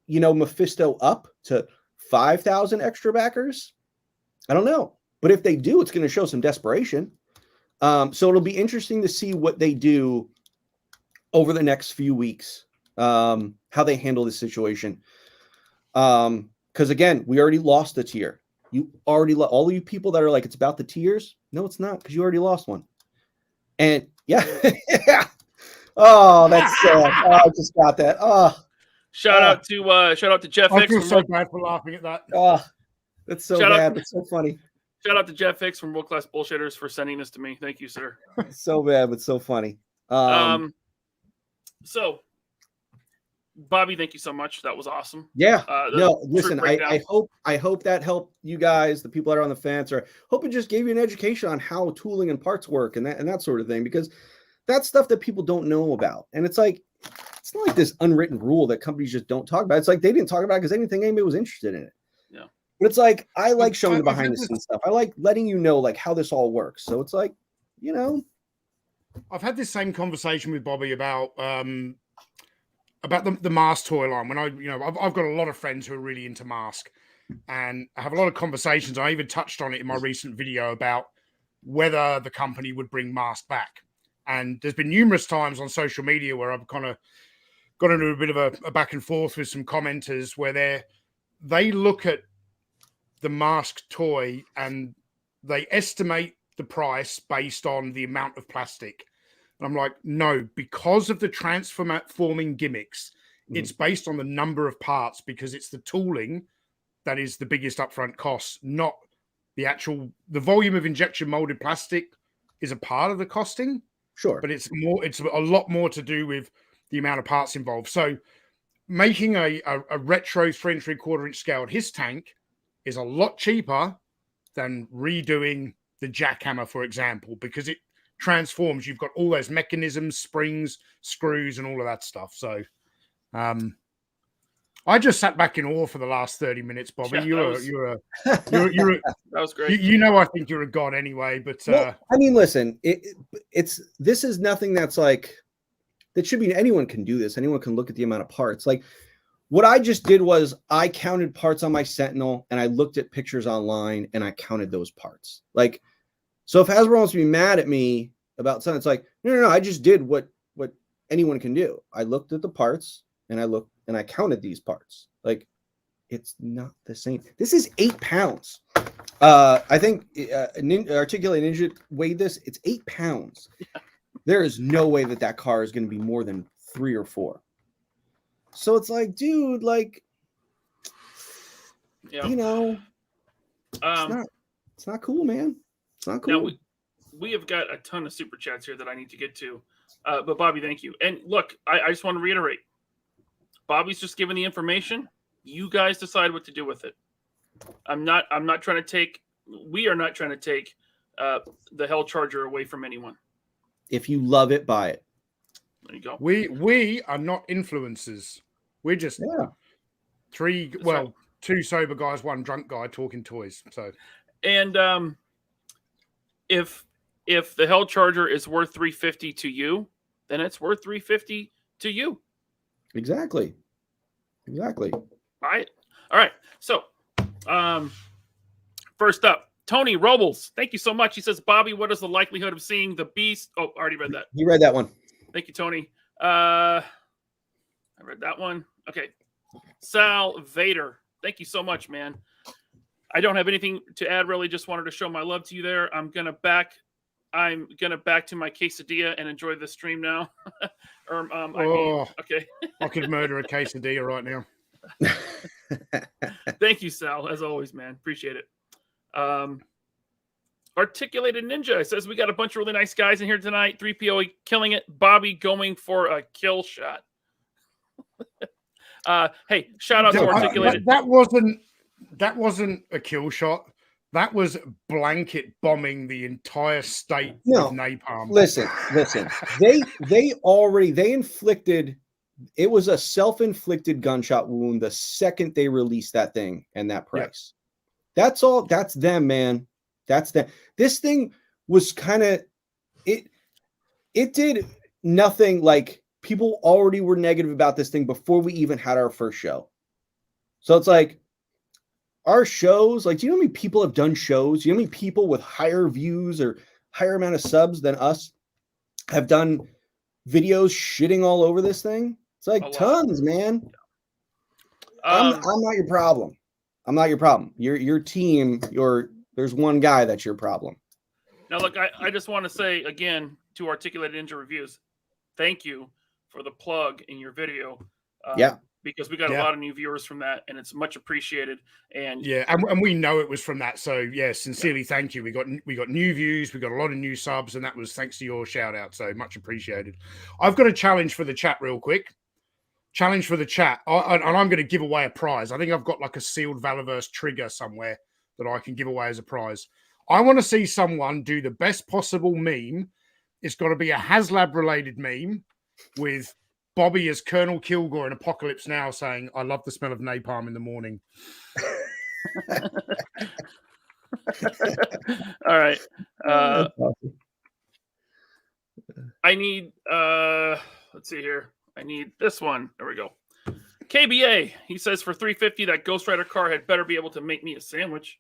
Mephisto up to 5,000 extra backers? I don't know. But if they do, it's going to show some desperation. So it'll be interesting to see what they do over the next few weeks, how they handle this situation. Because again, we already lost the tier. You already all of you people that are like, it's about the tiers. No, it's not, because you already lost one. And yeah. Oh, that's sad. Oh, I just got that. Oh, shout out to Jeff I Hicks. feel so bad for laughing at that. Oh, that's so bad. It's so funny. Shout out to Jeff Hicks from World Class Bullshitters for sending this to me. Thank you, sir. So bad, but so funny. So Bobby, thank you so much. That was awesome. Yeah. No, listen, I hope that helped you guys, the people that are on the fence, or hope it just gave you an education on how tooling and parts work and that sort of thing, because that's stuff that people don't know about. And it's like, it's not like this unwritten rule that companies just don't talk about. It's like they didn't talk about it because they didn't think anybody was interested in it. Yeah. But it's like, I like showing the behind the scenes stuff. I like letting you know like how this all works. So it's like, I've had this same conversation with Bobby about the mask toy line. When I've got a lot of friends who are really into mask, and I have a lot of conversations. I even touched on it in my recent video about whether the company would bring mask back. And there's been numerous times on social media where I've kind of got into a bit of a back and forth with some commenters where they look at the mask toy and they estimate the price based on the amount of plastic. And I'm like, no, because of the transforming gimmicks, it's based on the number of parts, because it's the tooling that is the biggest upfront cost, not the volume of injection molded plastic is a part of the costing. Sure. But it's a lot more to do with the amount of parts involved. So making a retro 3 3/4 scaled HISS tank is a lot cheaper than redoing the jackhammer, for example, because it transforms. You've got all those mechanisms, springs, screws, and all of that stuff. So I just sat back in awe for the last 30 minutes, Bobby. Yeah, that was great. I think you're a god anyway. But well, I mean, listen, this is nothing that's like that should be. Anyone can do this. Anyone can look at the amount of parts. Like what I just did was I counted parts on my Sentinel, and I looked at pictures online, and I counted those parts. Like, so if Hasbro wants to be mad at me about something, it's like, no. I just did what anyone can do. I looked at the parts, and I counted these parts. Like, it's not the same. This is 8 pounds. I think Articulate Ninja weighed this. It's 8 pounds. There is no way that car is going to be more than 3 or 4. So it's like, dude, like, yeah. It's not cool, man. It's not cool. Now we have got a ton of super chats here that I need to get to. But Bobby, thank you. And look, I just want to reiterate, Bobby's just giving the information. You guys decide what to do with it. I'm not trying to take. We are not trying to take the Hell Charger away from anyone. If you love it, buy it. There you go. We are not influencers. We're just two sober guys, one drunk guy talking toys. So, and if the Hell Charger is worth $350 to you, then it's worth $350 to you. Exactly. All right. So, first up, Tony Robles. Thank you so much. He says, Bobby, what is the likelihood of seeing the Beast? Oh, I already read that. You read that one. Thank you, Tony. I read that one. Okay. Sal Vader. Thank you so much, man. I don't have anything to add, really. Just wanted to show my love to you there. I'm going to back I'm gonna back to my quesadilla and enjoy the stream now. Okay. I could murder a quesadilla right now. Thank you, Sal, as always, man. Appreciate it. Articulated Ninja says we got a bunch of really nice guys in here tonight. 3PO killing it. Bobby going for a kill shot. Hey, shout out to Articulated. That wasn't a kill shot. That was blanket bombing the entire state with napalm. Listen. They inflicted. It was a self-inflicted gunshot wound the second they released that thing and that price. Yep. That's all. That's them, man. That's them. This thing was kind of it. It did nothing. Like, people already were negative about this thing before we even had our first show. So it's like, our shows, like, do you know how many people have done shows? Do you know how many people with higher views or higher amount of subs than us have done videos shitting all over this thing? It's like tons, man. I'm not your problem. I'm not your problem. Your team, there's one guy that's your problem. Now, look, I just want to say again to Articulated Ninja Reviews, thank you for the plug in your video. Because we got a lot of new viewers from that, and it's much appreciated. And we know it was from that. So sincerely, thank you. We got new views, we got a lot of new subs, and that was thanks to your shout out. So much appreciated. I've got a challenge for the chat, real quick. Challenge for the chat, and I'm going to give away a prize. I think I've got like a sealed Valaverse trigger somewhere that I can give away as a prize. I want to see someone do the best possible meme. It's got to be a Haslab related meme with Bobby as Colonel Kilgore in Apocalypse Now saying, "I love the smell of napalm in the morning." All right. I need, let's see here. I need this one. There we go. KBA, he says for $350, that Ghost Rider car had better be able to make me a sandwich.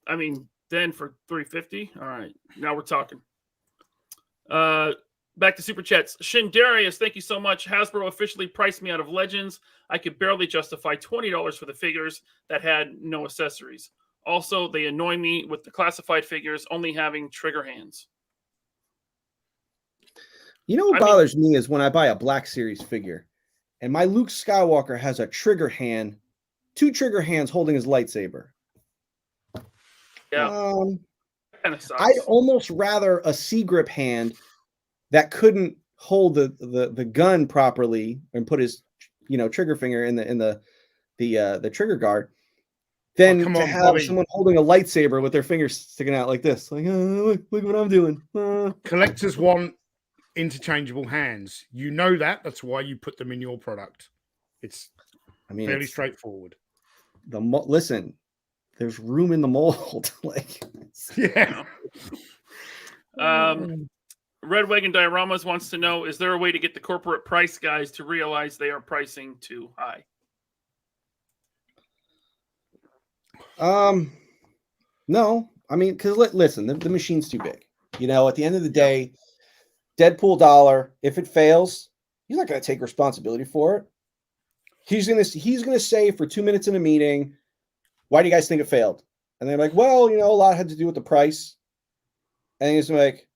I mean, then for $350. All right. Now we're talking. Back to Super Chats. Shindarius, thank you so much. Hasbro officially priced me out of Legends. I could barely justify $20 for the figures that had no accessories. Also, they annoy me with the classified figures only having trigger hands. You know what bothers me is when I buy a Black Series figure and my Luke Skywalker has a trigger hand, 2 trigger hands holding his lightsaber. Yeah. Kind of sucks. I'd almost rather a C-grip hand that couldn't hold the gun properly and put his trigger finger in the trigger guard than to have someone holding a lightsaber with their fingers sticking out like this. Like, look what I'm doing. Collectors want interchangeable hands. You know that. That's why you put them in your product. It's fairly straightforward. Listen, there's room in the mold. Like, Red Wagon Dioramas wants to know, is there a way to get the corporate price guys to realize they are pricing too high? No. I mean, because listen, the machine's too big. At the end of the day, Deadpool dollar, if it fails, he's not going to take responsibility for it. He's going to say for 2 minutes in a meeting, why do you guys think it failed? And they're like, well, a lot had to do with the price. And he's like,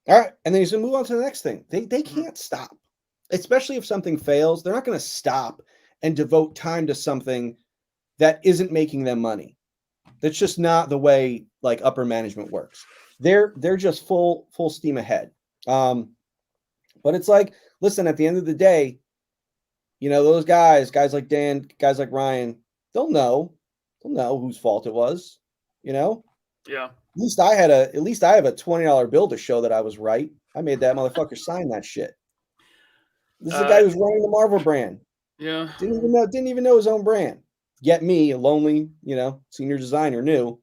all right. And then he's going to move on to the next thing. They can't stop, especially if something fails. They're not going to stop and devote time to something that isn't making them money. That's just not the way like upper management works. They're just full steam ahead. But it's like, listen, at the end of the day, those guys like Dan, guys like Ryan, they'll know whose fault it was, Yeah. At least I have a $20 bill to show that I was right. I made that motherfucker sign that shit. This is the guy who's running the Marvel brand. Yeah. Didn't even know his own brand. Yet me, a lonely, senior designer, knew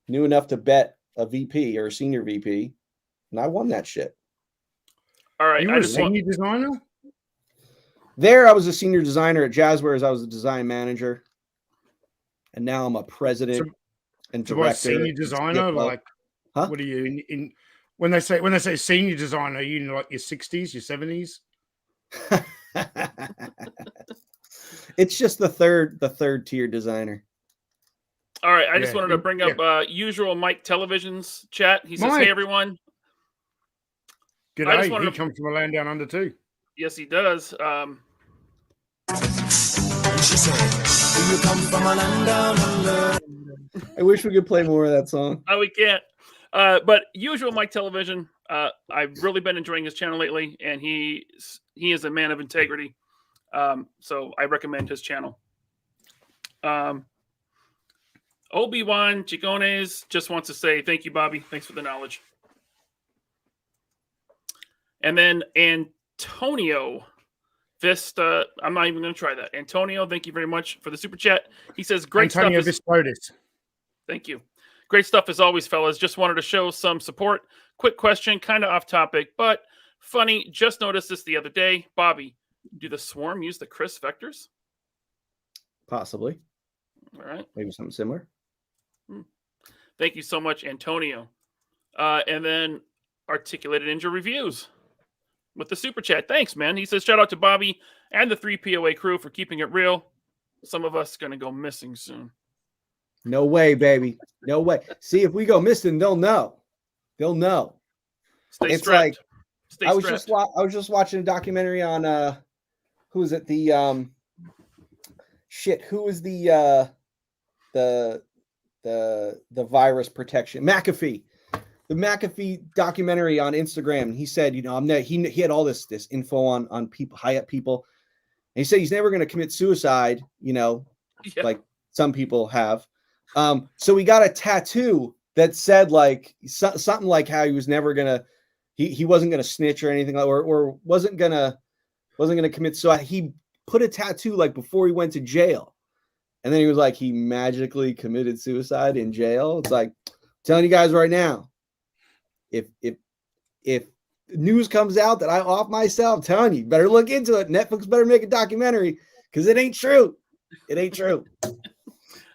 enough to bet a VP or a senior VP, and I won that shit. All right. You were a senior designer? There, I was a senior designer at Jazzwares. I was a design manager, and now I'm a president and director. So senior designer, like, what are you in? When they say senior designer, are you in like your 60s, your 70s? It's just the third tier designer. All right, I just Yeah. wanted to bring up usual Mike Television's chat. He says, Mike. "Hey everyone." Good I just day. wanted He to- comes from a land down under too. Yes, he does. She said, "Do you come from a land down under?" I wish we could play more of that song. Oh, we can't. But usual Mike Television. I've really been enjoying his channel lately, and he is a man of integrity. So I recommend his channel. Obi-Wan Chicones just wants to say thank you, Bobby. Thanks for the knowledge. And then Antonio Vista. I'm not even going to try that. Antonio, thank you very much for the super chat. He says, great Antonio stuff. Vispotis. Thank you. Great stuff as always, fellas. Just wanted to show some support. Quick question, kind of off topic, but funny. Just noticed this the other day. Bobby, do the Swarm use the Chris vectors? Possibly. All right. Maybe something similar. Thank you so much, Antonio. And then Articulated Ninja Reviews with the super chat. Thanks, man. He says, shout out to Bobby and the 3POA crew for keeping it real. Some of us going to go missing soon. No way, baby. No way. See, if we go missing, they'll know. They'll know. Stay It's strapped. Stay I was strapped. just watching a documentary on who is it? The who is the virus protection? McAfee. The McAfee documentary on Instagram. He said, you know, he had all this info on people, high up people. And he said he's never going to commit suicide, you know, Yeah. like some people have. So he got a tattoo that said like something like how he was never gonna, he wasn't gonna snitch or anything, or wasn't gonna commit suicide. He put a tattoo like before he went to jail, and then he was like he magically committed suicide in jail. It's like, I'm telling you guys right now, if news comes out that I off myself, I'm telling you, better look into it. Netflix better make a documentary because it ain't true. It ain't true.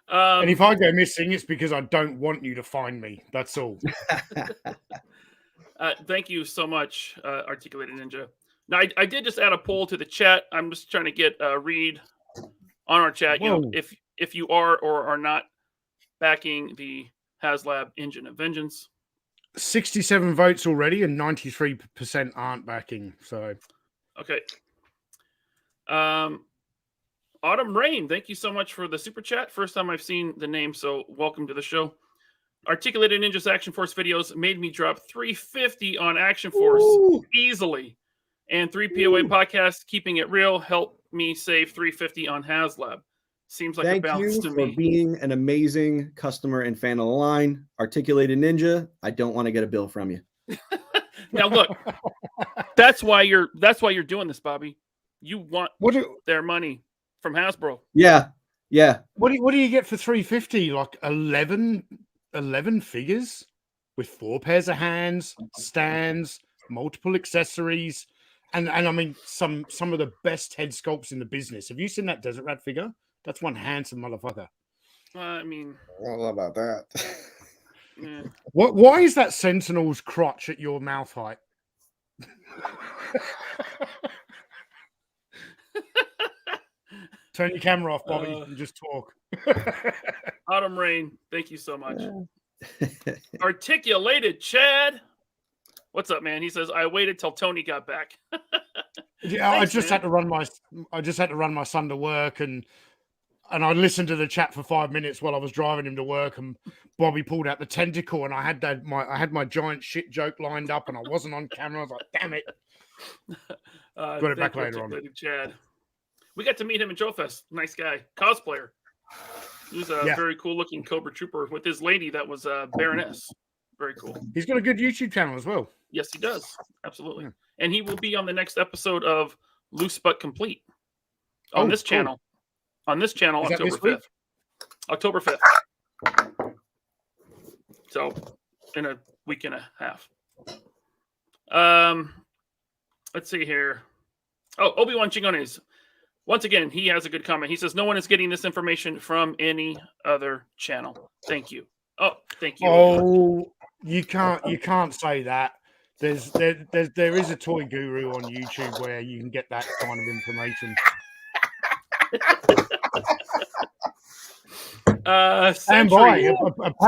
And if I go missing, it's because I don't want you to find me. That's all. Thank you so much, Articulated Ninja. Now, I did just add a poll to the chat. I'm just trying to get a read on our chat. You know, Whoa. if you are or are not backing the Haslab Engine of Vengeance. 67 votes already, and 93% aren't backing. So, Okay. Autumn Rain, thank you so much for the super chat. First time I've seen the name, so welcome to the show. Articulated Ninja's Action Force videos made me drop 350 on Action Force easily. And 3POA podcast, Keeping It Real, helped me save 350 on Haslab. Seems like a Thank balance you to for me. being an amazing customer and fan of the line. Articulated Ninja, I don't want to get a bill from you. Now look, that's why you're doing this, Bobby. You want their money from Hasbro. Yeah. What do you get for 350? Like 11 figures with 4 pairs of hands, stands, multiple accessories, and I mean some of the best head sculpts in the business. Have you seen that Desert Rat figure? That's one handsome motherfucker. I mean, I don't know about that. yeah. Why is that Sentinel's crotch at your mouth height? Turn your camera off, Bobby, and just talk. Autumn Rain, thank you so much. Articulated Chad. What's up, man? He says, I waited till Tony got back. Yeah, Thanks, I just had to run my son to work, and I listened to the chat for 5 minutes while I was driving him to work, and Bobby pulled out the tentacle, and I had my giant shit joke lined up, and I wasn't on camera. I was like, damn it. Got it back later on. Chad. We got to meet him at Joe Fest. Nice guy. Cosplayer. He was a very cool looking Cobra Trooper with his lady that was Baroness. Very cool. He's got a good YouTube channel as well. Yes, he does. Absolutely. Yeah. And he will be on the next episode of Loose But Complete on this channel. On this channel, October 5th. October 5th. So, in a week and a half. Let's see here. Oh, Obi-Wan Chingones. Once again, he has a good comment. He says, no one is getting this information from any other channel. Thank you. Oh, thank you. Oh, you can't say that. There is a toy guru on YouTube where you can get that kind of information. And by Century.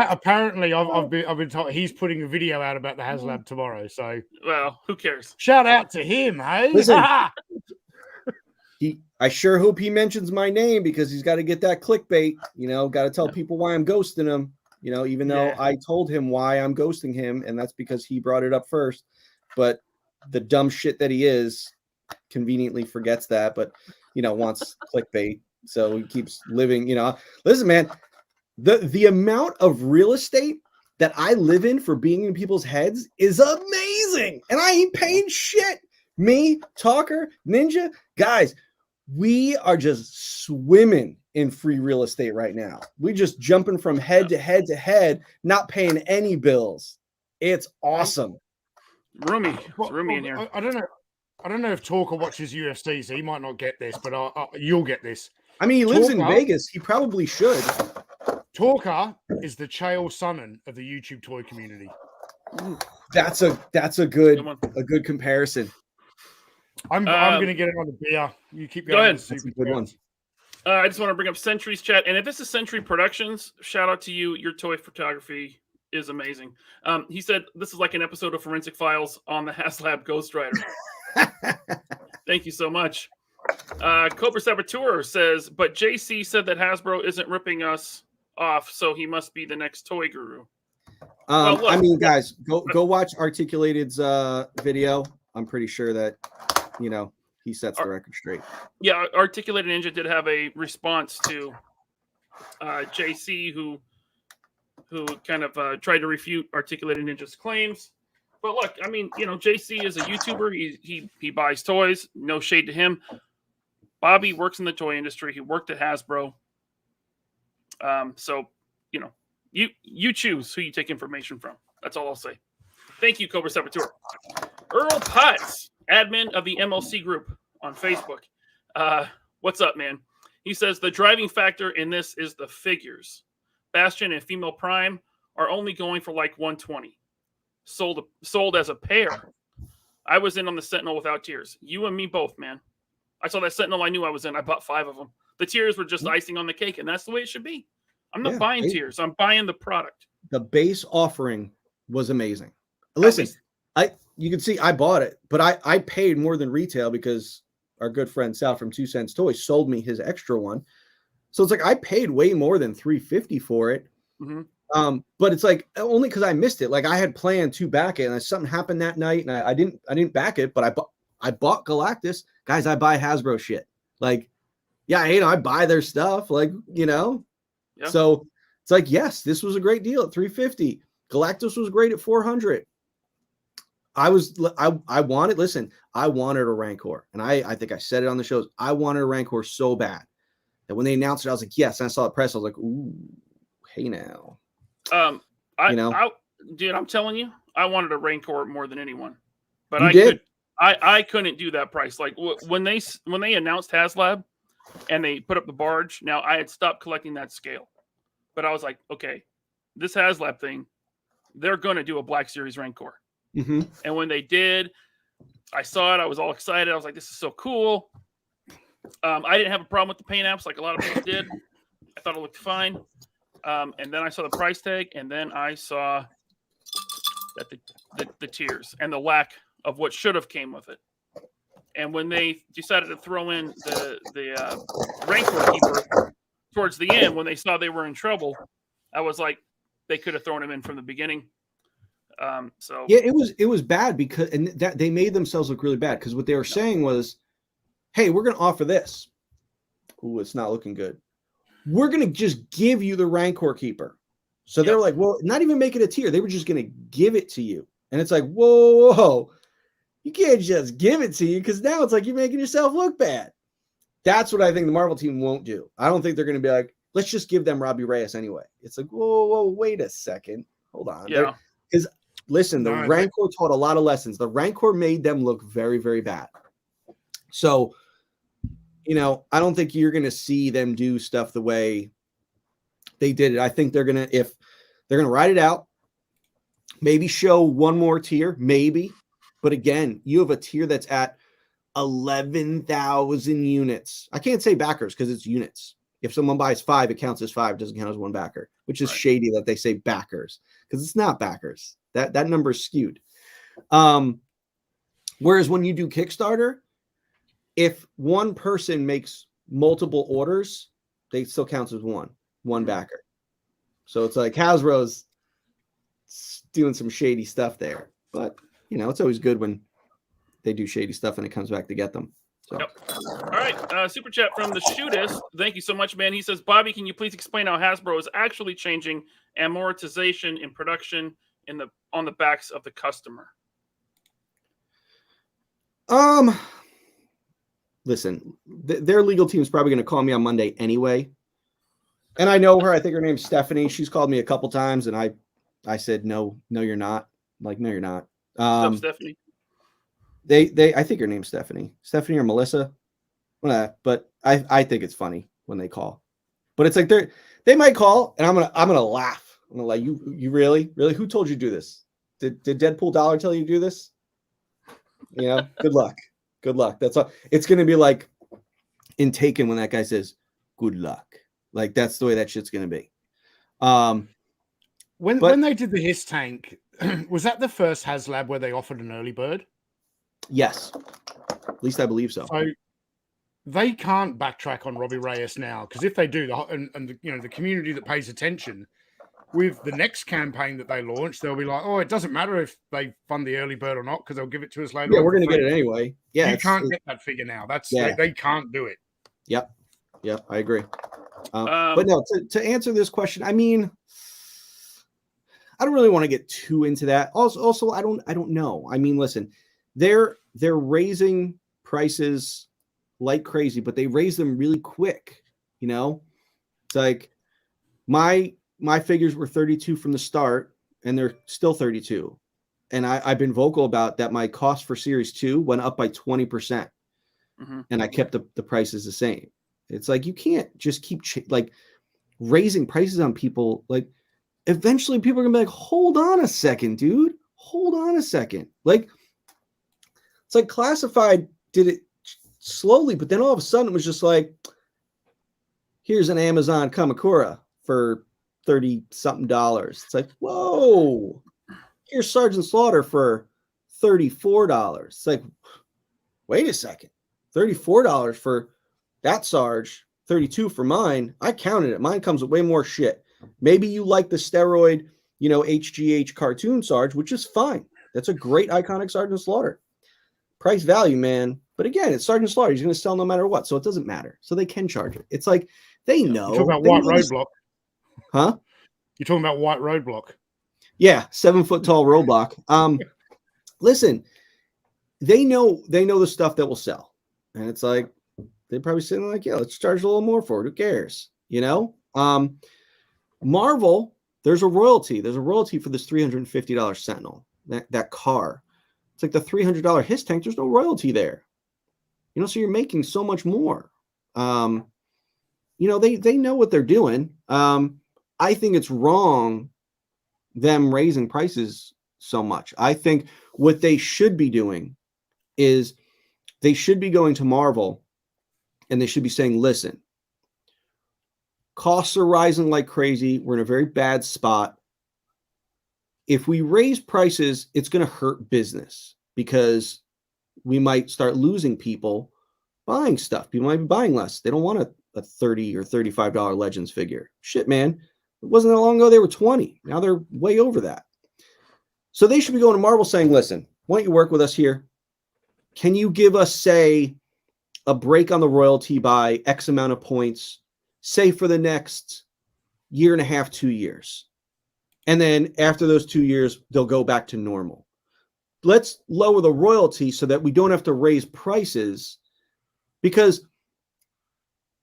apparently, I've been told he's putting a video out about the Haslab tomorrow. So, Well, who cares? shout out to him, hey? Listen, I sure hope he mentions my name because he's got to get that clickbait. Got to tell people why I'm ghosting him. Even though I told him why I'm ghosting him, and that's because he brought it up first. But the dumb shit that he is conveniently forgets that, but wants clickbait. So he keeps living, listen, man, the amount of real estate that I live in for being in people's heads is amazing. And I ain't paying shit. Me, Talker, Ninja, guys, we are just swimming in free real estate right now. We're just jumping from head to head to head, not paying any bills. It's awesome. Roomy. It's roomy in here. I don't know if Talker watches UFC, so he might not get this, but you'll get this. I mean, he lives in Vegas. He probably should. Talker is the Chael Sonnen of the YouTube toy community. That's a good comparison. I'm going to get it on the beer. You keep going. Go ahead. That's a good one. I just want to bring up Century's chat, and if this is Century Productions, shout out to you. Your toy photography is amazing. He said this is like an episode of Forensic Files on the Haslab Ghost Rider. Thank you so much. Cobra Saboteur says, but JC said that Hasbro isn't ripping us off, so he must be the next toy guru. Look, I mean, guys, go watch Articulated's video. I'm pretty sure that he sets the record straight. Yeah, Articulated Ninja did have a response to JC, who kind of tried to refute Articulated Ninja's claims. But look, I mean, JC is a YouTuber. He buys toys. No shade to him. Bobby works in the toy industry. He worked at Hasbro. So, you choose who you take information from. That's all I'll say. Thank you, Cobra Saboteur. Earl Potts, admin of the MLC group on Facebook. What's up, man? He says the driving factor in this is the figures. Bastion and Female Prime are only going for like 120. Sold as a pair. I was in on the Sentinel without tears. You and me both, man. I saw that Sentinel I knew I was in. I bought 5 of them. The tears were just icing on the cake, and that's the way it should be. I'm not buying tears. I'm buying the product. The base offering was amazing. Listen, you can see I bought it, but I paid more than retail because our good friend Sal from 2 Cents Toys sold me his extra one. So it's like I paid way more than $350 for it. Mm-hmm. But it's like only because I missed it. Like I had planned to back it, and something happened that night, and I didn't back it. But I bought Galactus, guys. I buy Hasbro shit. Like, yeah, I buy their stuff. Like, Yeah. So it's like, yes, this was a great deal at $350. Galactus was great at $400. I wanted a Rancor, and I think I said it on the shows. I wanted a Rancor so bad that when they announced it, I was like, yes. And I saw the press, I was like, ooh, hey now. Dude, I'm telling you, I wanted a Rancor more than anyone, but I couldn't do that price. Like when they announced Haslab and they put up the barge. Now I had stopped collecting that scale, but I was like, okay, this Haslab thing, they're going to do a Black Series Rancor. Mm-hmm. And when they did, I saw it. I was all excited. I was like, this is so cool. I didn't have a problem with the paint apps like a lot of people did. I thought it looked fine. And then I saw the price tag, and then I saw that the tiers and the lack of what should have came with it. And when they decided to throw in the Rancor Keeper towards the end, when they saw they were in trouble, I was like, they could have thrown him in from the beginning. So yeah, it was bad because that they made themselves look really bad because what they were saying was, hey, we're going to offer this. Ooh, it's not looking good. We're going to just give you the Rancor Keeper. So they were like, well, not even make it a tier. They were just going to give it to you. And it's like, whoa, you can't just give it to you because now it's like you're making yourself look bad. That's what I think the Marvel team won't do. I don't think they're going to be like, let's just give them Robbie Reyes anyway. It's like, whoa, wait a second. Hold on. Yeah. Because listen, the Rancor taught a lot of lessons. The Rancor made them look very, very bad. So, I don't think you're going to see them do stuff the way they did it. I think they're going to, if they're going to ride it out, maybe show one more tier, maybe. But again, you have a tier that's at 11,000 units. I can't say backers because it's units. If someone buys 5, it counts as 5. It doesn't count as one backer, which is Right. shady that they say backers because it's not backers. That number is skewed. Whereas when you do Kickstarter, if one person makes multiple orders, they still counts as one backer. So it's like Hasbro's doing some shady stuff there, but it's always good when they do shady stuff and it comes back to get them. So. Yep. All right. Super chat from the Shootist. Thank you so much, man. He says, Bobby, can you please explain how Hasbro is actually changing amortization in production on the backs of the customer? Listen, their legal team is probably going to call me on Monday anyway. And I know her. I think her name's Stephanie. She's called me a couple times, and I said, no, you're not. Like, no, you're not. What's up, Stephanie? I think her name's Stephanie or Melissa. But I think it's funny when they call. But it's like they might call, and I'm gonna laugh. I'm gonna like, you really who told you to do this? Did Deadpool Dollar tell you to do this? Good luck. That's all. It's gonna be like in Taken when that guy says, "Good luck." Like that's the way that shit's gonna be. When they did the Hiss tank, was that the first Haslab where they offered an early bird? Yes, at least I believe so. So they can't backtrack on Robbie Reyes now, because if they do, the community that pays attention with the next campaign that they launch, they'll be like, "Oh, it doesn't matter if they fund the early bird or not, because they'll give it to us later." Yeah, we're gonna get it anyway. Yeah, you can't get that figure now. They can't do it. Yep, I agree. But no, to answer this question, I mean, I don't really want to get too into that. Also, I don't know. I mean, listen, they're raising prices like crazy, but they raise them really quick. It's like my figures were 32 from the start, and they're still 32. And I've been vocal about that. My cost for Series 2 went up by 20%, and I kept the prices the same. It's like you can't just keep raising prices on people. Like eventually, people are gonna be like, "Hold on a second, dude. Hold on a second." Like it's like Classified did it slowly, but then all of a sudden it was just like, "Here's an Amazon Kamakura for $30-something." It's like, whoa! Here's Sergeant Slaughter for $34. It's like, wait a second, $34 for that Sarge, 32 for mine. I counted it. Mine comes with way more shit. Maybe you like the steroid, HGH cartoon Sarge, which is fine. That's a great iconic Sergeant Slaughter. Price value, man. But again, it's Sergeant Slaughter. He's going to sell no matter what, so it doesn't matter. So they can charge it. It's like they know. You're talking about White Roadblock, huh? You're talking about White Roadblock. Yeah, 7-foot tall roadblock. Listen, they know the stuff that will sell, and it's like they're probably sitting like, yeah, let's charge a little more for it. Who cares? Marvel, there's a royalty. There's a royalty for this $350 Sentinel. That car. It's like the $300 Hiss tank. There's no royalty there. So you're making so much more. They know what they're doing. I think it's wrong them raising prices so much. I think what they should be doing is they should be going to Marvel and they should be saying, listen, costs are rising like crazy. We're in a very bad spot. If we raise prices, it's going to hurt business because we might start losing people buying stuff. People might be buying less. They don't want a $30 or $35 Legends figure. Shit, man. It wasn't that long ago they were 20. Now they're way over that. So they should be going to Marvel saying, listen, why don't you work with us here? Can you give us, say, a break on the royalty by X amount of points, say for the next year and a half, 2 years. And then after those 2 years, they'll go back to normal. Let's lower the royalty so that we don't have to raise prices, because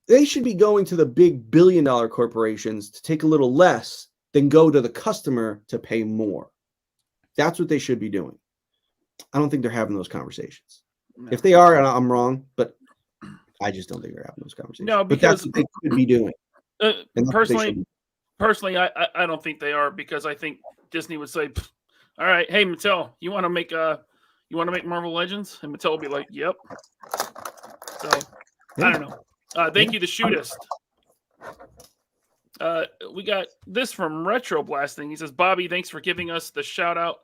they should be going to the big billion-dollar corporations to take a little less than go to the customer to pay more. That's what they should be doing. I don't think they're having those conversations. No. If they are, I'm wrong, but I just don't think they're having those conversations. No, because but that's what they could be doing. Personally, I don't think they are, because I think Disney would say, "All right, hey Mattel, you want to make Marvel Legends?" And Mattel will be like, "Yep." So I don't know. Thank you, the Shootist. We got this from Retro Blasting. He says, Bobby, thanks for giving us the shout out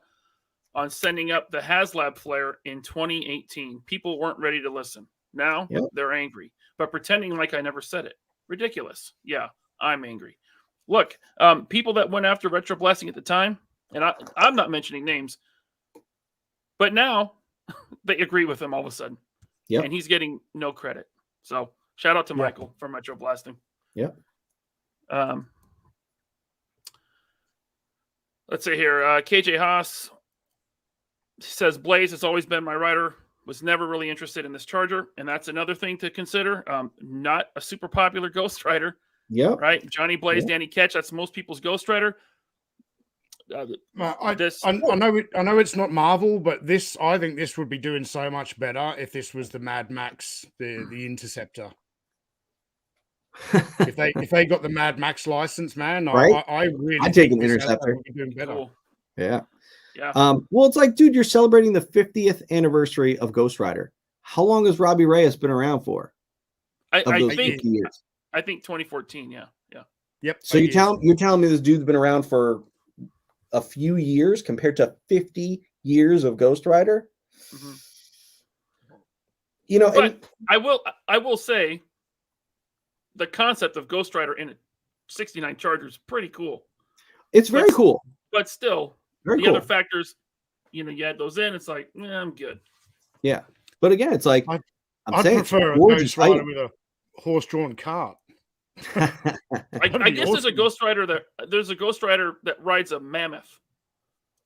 on sending up the Haslab flare in 2018. People weren't ready to listen. Now they're angry, but pretending like I never said it. Ridiculous. Yeah, I'm angry. Look, people that went after Retro Blasting at the time, and I'm not mentioning names, but now they agree with him all of a sudden. Yeah, and he's getting no credit. So shout out to Michael from Retro Blasting. Yeah. Let's see here. KJ Haas says, Blaze has always been my rider. Was never really interested in this Charger, and that's another thing to consider. Not a super popular Ghost Rider. Yeah. Right. Johnny Blaze, Danny Ketch. That's most people's Ghost Rider. I know it's not Marvel, but I think this would be doing so much better if this was the Mad Max, the Interceptor. if they got the Mad Max license, man, right? I'd take an Interceptor. Would be doing better. Cool. Yeah. Yeah. Well, it's like, dude, you're celebrating the 50th anniversary of Ghost Rider. How long has Robbie Reyes been around for? I think 2014. Yeah. Yep. So you're telling me this dude's been around for a few years compared to 50 years of Ghost Rider? Mm-hmm. You know, but I will say the concept of Ghost Rider in a 69 Charger is pretty cool. It's very cool. But still, the other factors, you add those in, it's like, I'm good. Yeah. But again, it's like, I prefer a Ghost Rider with a horse-drawn cart. I guess there's a Ghost Rider that rides a mammoth.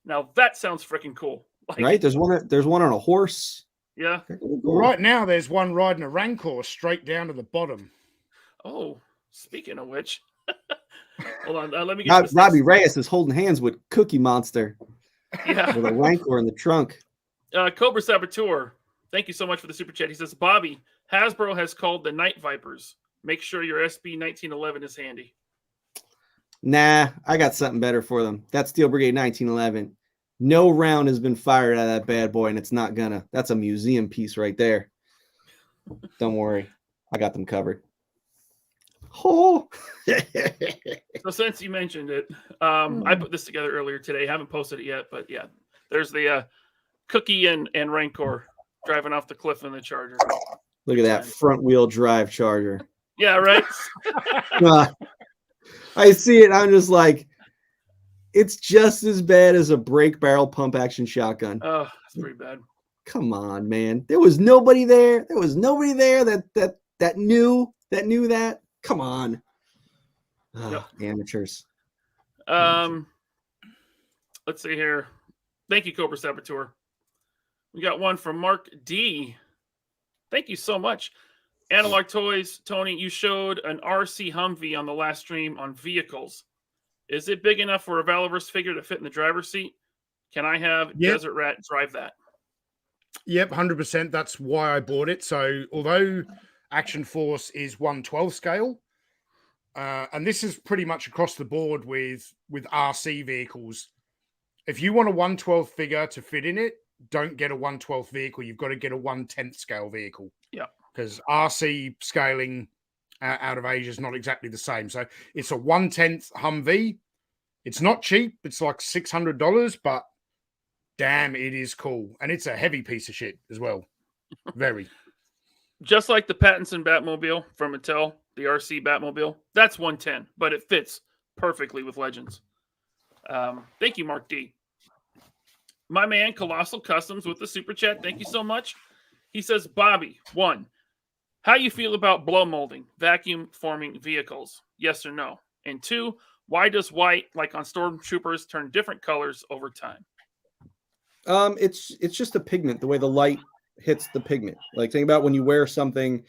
Now that sounds freaking cool. Right? There's one on a horse. Yeah. Right now, there's one riding a Rancor straight down to the bottom. Oh, speaking of which, hold on. Let me get Robbie Reyes is holding hands with Cookie Monster. Yeah. With a Rancor in the trunk. Cobra Saboteur, thank you so much for the super chat. He says, Bobby, Hasbro has called the Night Vipers. Make sure your SB 1911 is handy. Nah, I got something better for them. That Steel Brigade 1911. No round has been fired out of that bad boy, and it's not gonna. That's a museum piece right there. Don't worry. I got them covered. Oh. So since you mentioned it, I put this together earlier today. Haven't posted it yet, but yeah, there's the Cookie and Rancor driving off the cliff in the Charger. Look at that front wheel drive Charger. Yeah, right. I see it. I'm just like, it's just as bad as a brake barrel pump action shotgun. Oh, that's pretty bad. Come on, man. There was nobody there. There was nobody there that knew that. Come on. Amateurs. Let's see here. Thank you, Cobra Saboteur. We got one from Mark D. Thank you so much. Analog Toys, Tony, you showed an RC Humvee on the last stream on vehicles. Is it big enough for a Valorous figure to fit in the driver's seat? Can I have Desert Rat drive that? Yep, 100%. That's why I bought it. So although Action Force is 1/12 scale, and this is pretty much across the board with RC vehicles. If you want a 1/12 figure to fit in it, don't get a 1/12 vehicle. You've got to get a 1/10 scale vehicle. Yeah. Because RC scaling out of Asia is not exactly the same. So it's a 1/10 Humvee. It's not cheap. It's like $600, but damn, it is cool. And it's a heavy piece of shit as well. Very. Just like the Pattinson Batmobile from Mattel, the RC Batmobile, that's 110, but it fits perfectly with Legends. Thank you, Mark D. My man, Colossal Customs with the super chat. Thank you so much. He says, Bobby, 1, how you feel about blow molding, vacuum forming vehicles? Yes or no? And 2, why does white, like on Stormtroopers, turn different colors over time? It's just a pigment, the way the light hits the pigment. Like, think about when you wear something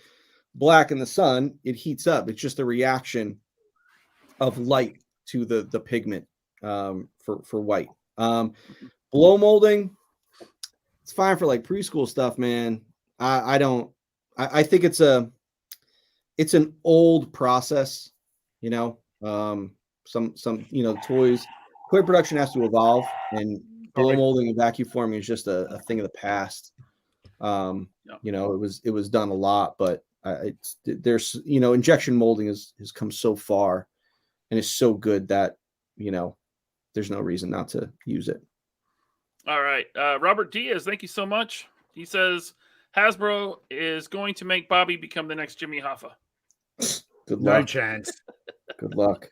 black in the sun, it heats up. It's just a reaction of light to the pigment for white. Blow molding, it's fine for like preschool stuff, man. I think it's an old process, some toys, toy production has to evolve, and blow molding and vacuum forming is just a thing of the past. It was done a lot, but There's, injection molding has come so far and is so good that, there's no reason not to use it. All right. Robert Diaz, thank you so much. He says Hasbro is going to make Bobby become the next Jimmy Hoffa. Good No luck. chance. Good luck.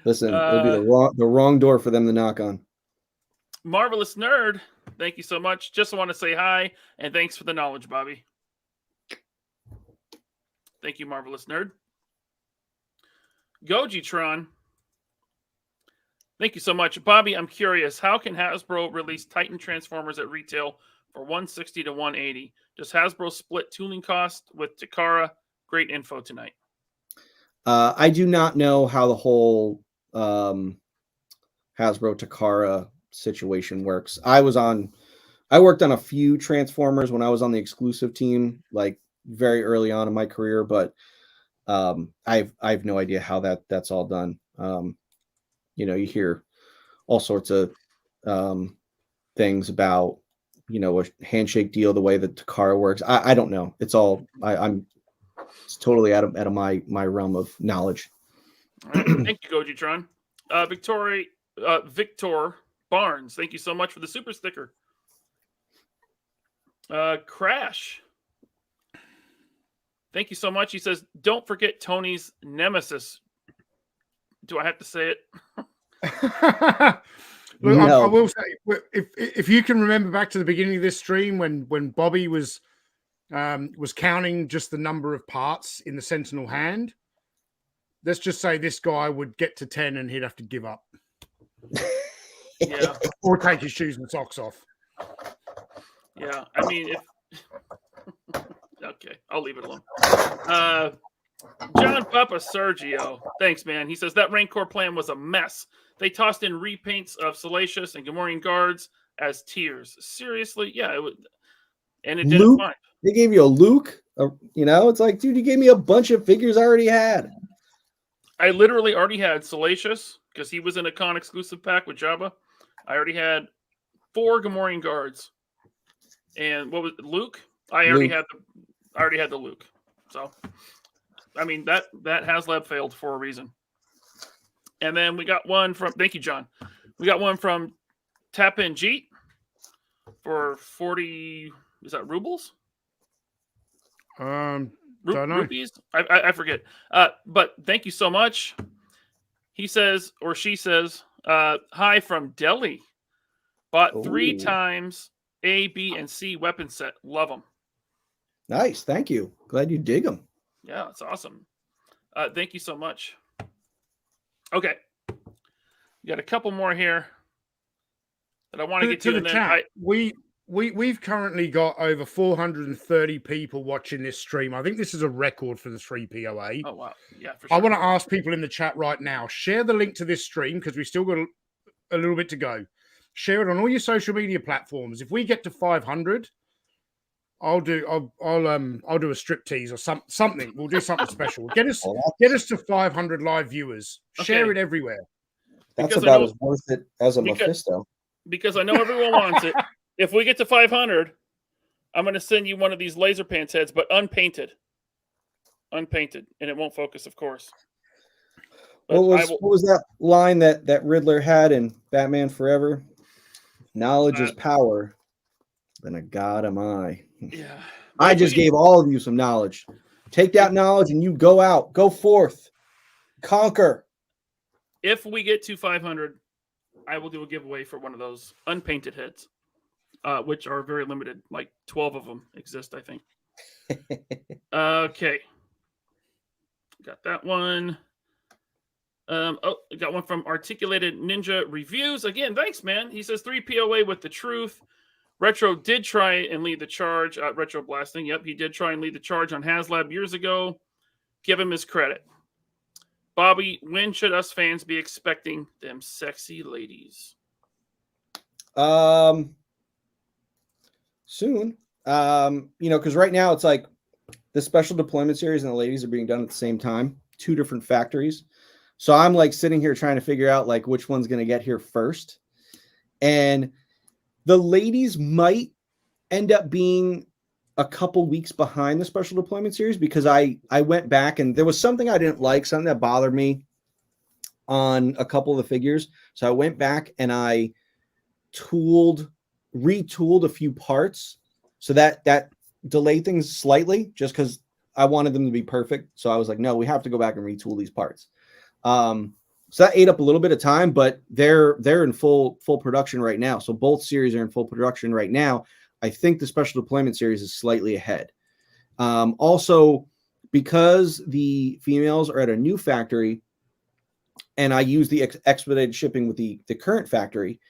Listen, it'll be the wrong door for them to knock on. Marvelous Nerd, thank you so much. Just want to say hi and thanks for the knowledge, Bobby. Thank you, Marvelous Nerd. Gojitron, thank you so much. Bobby, I'm curious, how can Hasbro release Titan Transformers at retail for $160 to $180? Does Hasbro split tooling cost with Takara? Great info tonight. I do not know how the whole Hasbro Takara situation works. I worked on a few Transformers when I was on the exclusive team, like very early on in my career, but I have no idea how that's all done. You hear all sorts of things about, a handshake deal, the way that Takara works. I don't know. It's all it's totally out of my realm of knowledge. All right. Thank you, Gojitron. Victor Barnes, thank you so much for the super sticker. Crash, thank you so much. He says, don't forget Tony's nemesis. Do I have to say it? Look, No. I will say, if you can remember back to the beginning of this stream when Bobby was counting just the number of parts in the Sentinel hand, let's just say this guy would get to 10 and he'd have to give up. Yeah. Or take his shoes and socks off. Yeah. I mean, okay, I'll leave it alone. John Papa Sergio, thanks, man. He says that Rancor plan was a mess. They tossed in repaints of Salacious and Gamorrean guards as tiers. Seriously? Yeah, it would. And it didn't fine. They gave you a Luke. It's like, dude, you gave me a bunch of figures I already had. I literally already had Salacious because he was in a con exclusive pack with Jabba. I already had 4 Gamorrean guards, and what was it, Luke? I already had the Luke. So, I mean that Haslab failed for a reason. And then we got one from. Thank you, John. We got one from Tap In Jeet for 40. Is that rubles? Don't know. Rupees? I forget. But thank you so much. He says, or she says, hi from Delhi. Bought 3 times A, B, and C weapon set. Love them. Nice. Thank you. Glad you dig them. Yeah, it's awesome. Thank you so much. Okay. We got a couple more here that I want to get to. The chat. We've currently got over 430 people watching this stream. I think this is a record for the 3POA. Oh, wow. Yeah, for sure. I want to ask people in the chat right now, share the link to this stream because we've still got a little bit to go. Share it on all your social media platforms. If we get to 500, I'll do a striptease or something. We'll do something special. Get us to 500 live viewers. Share it everywhere. That's because about as worth it as a Mephisto. Because I know everyone wants it. If we get to 500, I'm going to send you one of these LaserPants heads, but unpainted. Unpainted. And it won't focus, of course. What was that line that Riddler had in Batman Forever? Knowledge is power. Then a god am I. Yeah. I just gave all of you some knowledge. Take that knowledge and you go out. Go forth. Conquer. If we get to 500, I will do a giveaway for one of those unpainted heads. Which are very limited. Like 12 of them exist, I think. Okay. Got that one. Got one from Articulated Ninja Reviews. Again, thanks, man. He says 3POA with the truth. Retro did try and lead the charge. Retro Blasting. Yep, he did try and lead the charge on Haslab years ago. Give him his credit. Bobby, when should us fans be expecting them sexy ladies? Soon. Because right now it's like the special deployment series and the ladies are being done at the same time, 2 different factories. So I'm like sitting here trying to figure out like which one's going to get here first. And the ladies might end up being a couple weeks behind the special deployment series because I went back and there was something I didn't like, something that bothered me on a couple of the figures. So I went back and I retooled a few parts, so that delayed things slightly just because I wanted them to be perfect. So I was like, no, we have to go back and retool these parts. So that ate up a little bit of time, but they're in full production right now. So both series are in full production right now. I think the special deployment series is slightly ahead. Also, because the females are at a new factory, and I use the expedited shipping with the current factory,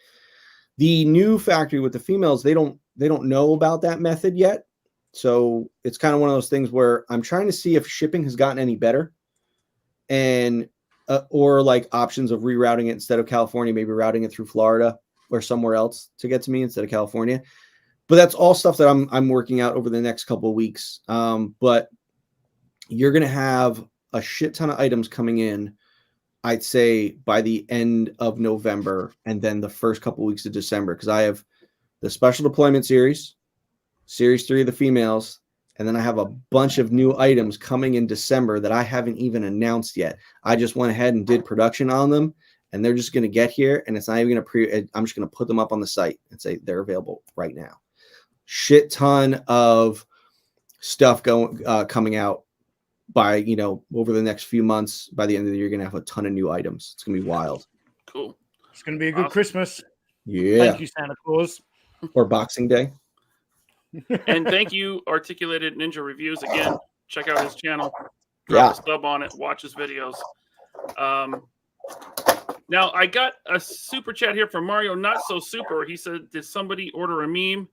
the new factory with the females, they don't know about that method yet. So it's kind of one of those things where I'm trying to see if shipping has gotten any better, and or like options of rerouting it instead of California, maybe routing it through Florida or somewhere else to get to me instead of California. But that's all stuff that I'm working out over the next couple of weeks. But you're going to have a shit ton of items coming in, I'd say, by the end of November and then the first couple of weeks of December, because I have the special deployment series 3 of the females, and then I have a bunch of new items coming in December that I haven't even announced yet. I just went ahead and did production on them, and they're just going to get here, and it's not even going to I'm just going to put them up on the site and say they're available right now. Shit ton of stuff coming out by, over the next few months. By the end of the year, you're going to have a ton of new items. It's going to be wild. Cool. It's going to be a good Christmas. Yeah. Thank you, Santa Claus. Or Boxing Day. And thank you, Articulated Ninja Reviews. Again, check out his channel. Yeah. Drop a sub on it. Watch his videos. Now, I got a super chat here from Mario Not So Super. He said, did somebody order a meme?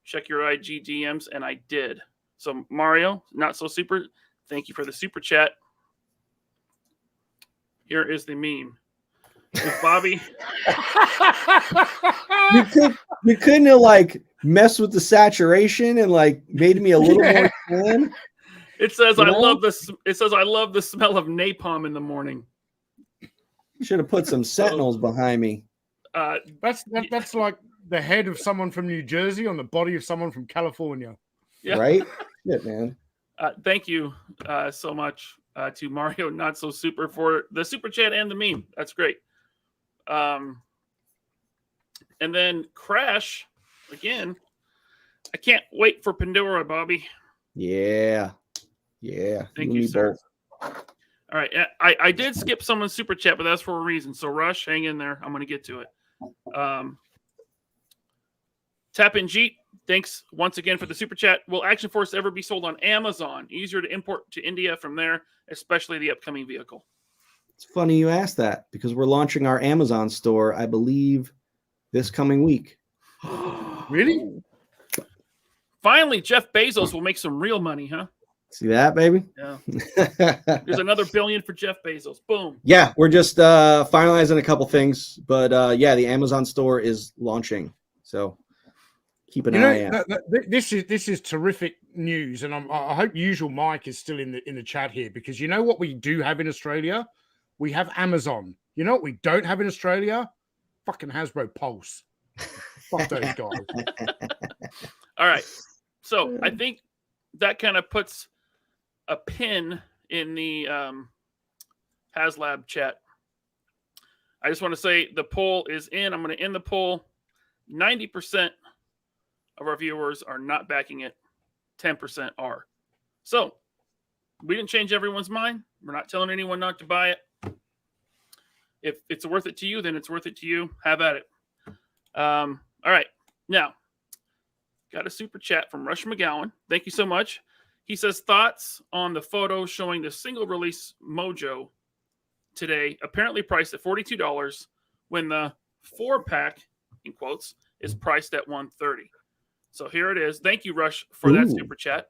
Check your IG DMs, and I did. So, Mario Not So Super, thank you for the super chat. Here is the meme. With Bobby. You couldn't have mess with the saturation and made me a little more tan. It says I love this. It says I love the smell of napalm in the morning. Should have put some sentinels behind me. That's like the head of someone from New Jersey on the body of someone from California. Yeah. Right? Shit, man. Thank you so much to Mario Not So Super for the super chat and the meme. That's great. And then Crash again. I can't wait for Pandora, Bobby. Yeah. Thank you, sir. All right. I did skip someone's super chat, but that's for a reason. So Rush, hang in there. I'm going to get to it. Tap in Jeet. Thanks once again for the super chat. Will Action Force ever be sold on Amazon? Easier to import to India from there, especially the upcoming vehicle. It's funny you asked that because we're launching our Amazon store, I believe, this coming week. Really? Finally, Jeff Bezos will make some real money, huh? See that, baby? Yeah. There's another billion for Jeff Bezos. Boom. Yeah, we're just finalizing a couple things, but yeah, the Amazon store is launching, so keep an eye out. This is terrific news, and I hope Usual Mike is still in the chat here, because you know what we do have in Australia? We have Amazon. You know what we don't have in Australia? Fucking Hasbro Pulse. Fuck those guys. All right. So I think that kind of puts a pin in the Haslab chat. I just want to say the poll is in. I'm going to end the poll. 90% of our viewers are not backing it. 10% are. So we didn't change everyone's mind. We're not telling anyone not to buy it. If it's worth it to you, then it's worth it to you. Have at it. All right. Now, got a super chat from Rush McGowan. Thank you so much. He says, thoughts on the photo showing the single release Mojo today, apparently priced at $42, when the 4-pack, in quotes, is priced at $130. So here it is. Thank you, Rush, for that super chat.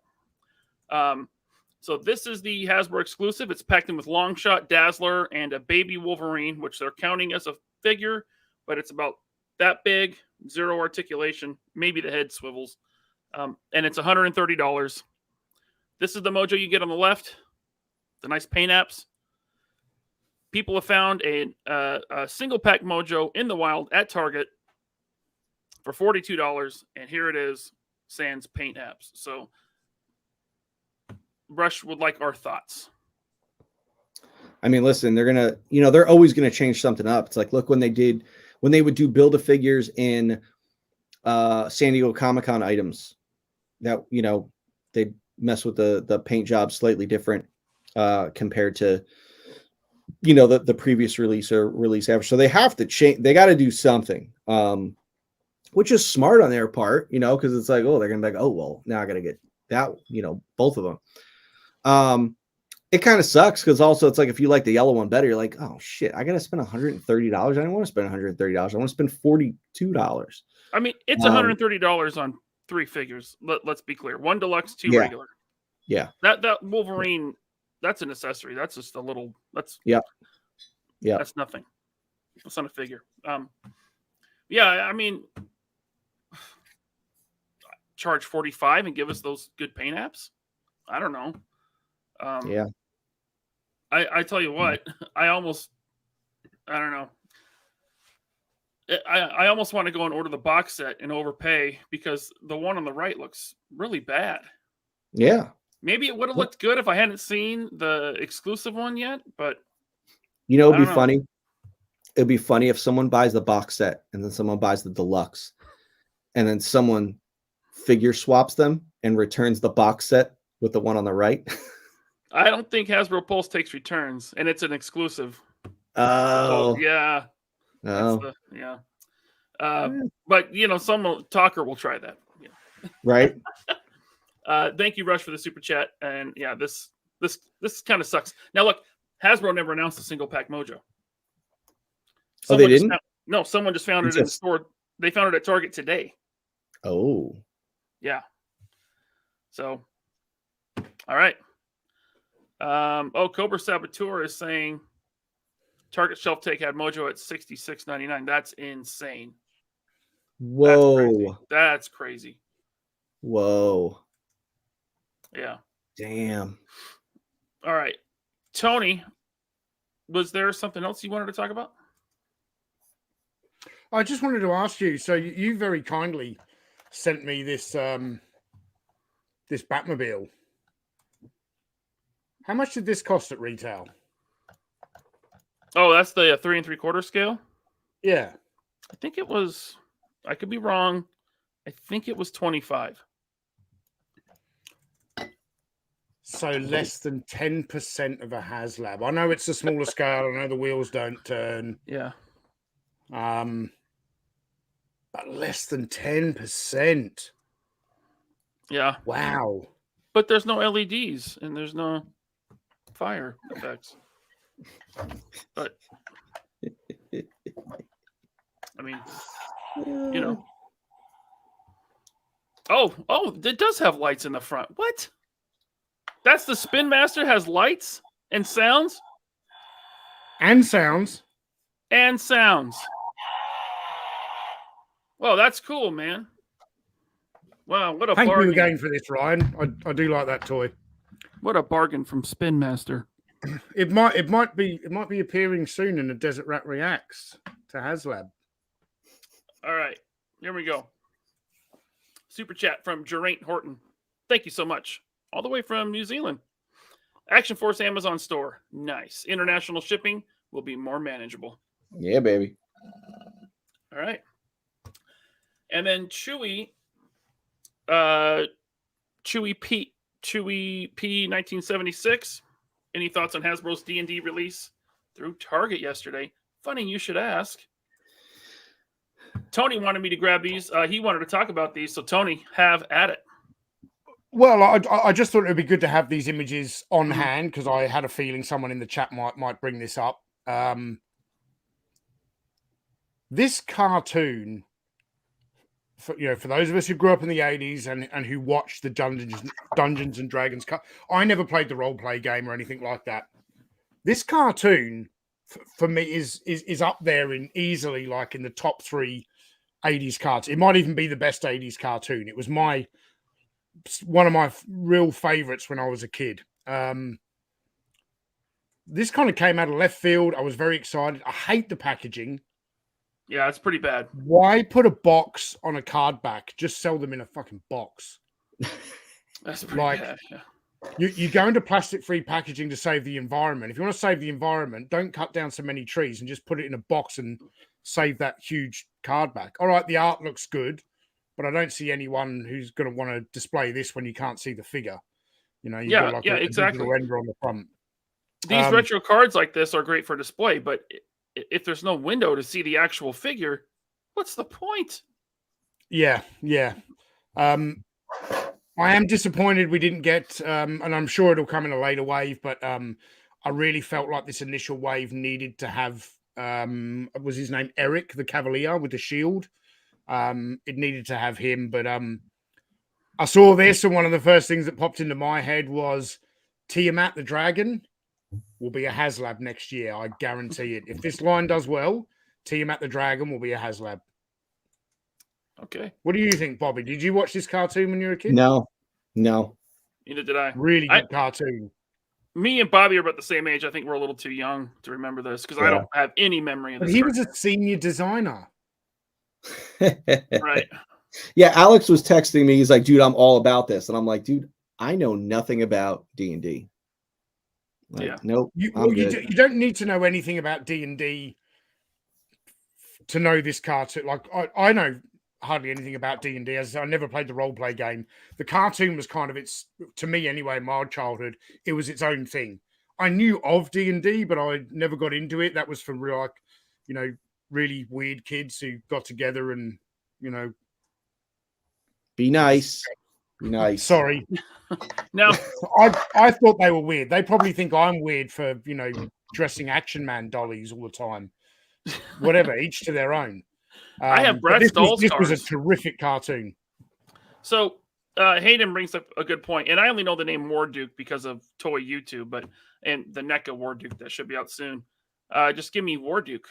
So this is the Hasbro exclusive. It's packed in with Longshot, Dazzler, and a baby Wolverine, which they're counting as a figure, but it's about that big, zero articulation, maybe the head swivels, and it's $130. This is the Mojo you get on the left, the nice paint apps. People have found a single-pack Mojo in the wild at Target for $42, and here it is, sans paint apps. So Rush would like our thoughts. I mean, listen, they're always gonna change something up. It's like, look, when they would do Build-A-Figures in San Diego Comic-Con items, that they mess with the paint job slightly different compared to the previous release or release average. So they have to change. They got to do something, which is smart on their part, because it's like, oh, they're gonna be like, oh well, now I got to get that, both of them. It kind of sucks because also it's like if you like the yellow one better, you're like, oh shit, I gotta spend $130. I don't want to spend $130. I want to spend $42. I mean, it's $130 on 3 figures. Let's be clear: 1 deluxe, 2 regular. Yeah. That Wolverine, that's an accessory. That's just a little. That's That's nothing. It's not a figure. Yeah, I mean, charge $45 and give us those good paint apps. I don't know. Yeah. I tell you what, I don't know. I almost want to go and order the box set and overpay because the one on the right looks really bad. Yeah. Maybe it would have looked good if I hadn't seen the exclusive one yet, but it'd be funny. It'd be funny if someone buys the box set and then someone buys the deluxe and then someone figure swaps them and returns the box set with the one on the right. I don't think Hasbro Pulse takes returns, and it's an exclusive. Oh, yeah. Oh, yeah. But some talker will try that. Yeah. Right. Thank you, Rush, for the super chat. And yeah, this kind of sucks. Now look, Hasbro never announced a single pack Mojo. They didn't? No, someone just found it in the store. They found it at Target today. Oh. Yeah. So, all right. Cobra Saboteur is saying Target shelf take had Mojo at $66.99. That's insane. Whoa. That's crazy. Whoa. Yeah. Damn. All right. Tony, was there something else you wanted to talk about? I just wanted to ask you. So you very kindly sent me this this Batmobile. How much did this cost at retail? Oh, that's the 3 3/4 scale. Yeah, I think it was. I could be wrong. I think it was 25. So less than 10% of a Haslab. I know it's a smaller scale. I know the wheels don't turn. Yeah. But less than 10%. Yeah. Wow. But there's no LEDs and there's no fire effects. But I mean, Oh, it does have lights in the front. What? That's the Spin Master has lights and sounds? And sounds. And sounds. Well, that's cool, man. Wow, what a Thank bargain. you again for this, Ryan. I do like that toy. What a bargain from Spin Master. It might be appearing soon in the Desert Rat Reacts to Haslab. All right, here we go. Super chat from Geraint Horton. Thank you so much. All the way from New Zealand. Action Force Amazon store. Nice. International shipping will be more manageable. Yeah, baby. All right. And then Chewy P 1976. Any thoughts on Hasbro's D&D release through Target yesterday? Funny you should ask. Tony wanted me to grab these. He wanted to talk about these. So Tony, have at it. Well, I just thought it would be good to have these images on hand because I had a feeling someone in the chat might bring this up. This cartoon, for those of us who grew up in the 80s and who watched the Dungeons and Dragons, I never played the role play game or anything like that. This cartoon for me is up there in easily like in the top 3 80s cartoons. It might even be the best 80s cartoon. It was one of my real favorites when I was a kid. This kind of came out of left field. I was very excited. I hate the packaging. Yeah, it's pretty bad. Why put a box on a card back? Just sell them in a fucking box. That's pretty Like, bad. Yeah. You go into plastic-free packaging to save the environment. If you want to save the environment, don't cut down so many trees and just put it in a box and save that huge card back. All right, the art looks good, but I don't see anyone who's going to want to display this when you can't see the figure. You know, you've got like a exactly. digital render on the front. These retro cards like this are great for display, but if there's no window to see the actual figure, what's the point? Yeah. I am disappointed we didn't get, and I'm sure it'll come in a later wave, but I really felt like this initial wave needed to have, was his name Eric, the Cavalier with the shield? It needed to have him, but I saw this, and one of the first things that popped into my head was Tiamat the Dragon will be a Haslab next year. I guarantee it. If this line does well, Tiamat the Dragon will be a Haslab. Okay. What do you think, Bobby? Did you watch this cartoon when you were a kid? No. Neither did I. Really good cartoon. Me and Bobby are about the same age. I think we're a little too young to remember this because I don't have any memory of this. But he was a senior designer. Right. Yeah, Alex was texting me. He's like, dude, I'm all about this. And I'm like, dude, I know nothing about D&D. Like, Yeah. Nope. You don't need to know anything about D&D to know this cartoon. Like, I know hardly anything about D&D. As I never played the role play game. The cartoon was kind of to me anyway, in my childhood, it was its own thing. I knew of D&D, but I never got into it. That was for real, like, you know, really weird kids who got together and, you know. Be nice. Be nice. Sorry. Now, I thought they were weird. They probably think I'm weird for, you know, dressing Action Man dollies all the time. Whatever, each to their own. I have Bratz Dolls. This was a terrific cartoon. So Hayden brings up a good point, and I only know the name Warduke because of Toy YouTube, and the NECA Warduke that should be out soon. Just give me Warduke.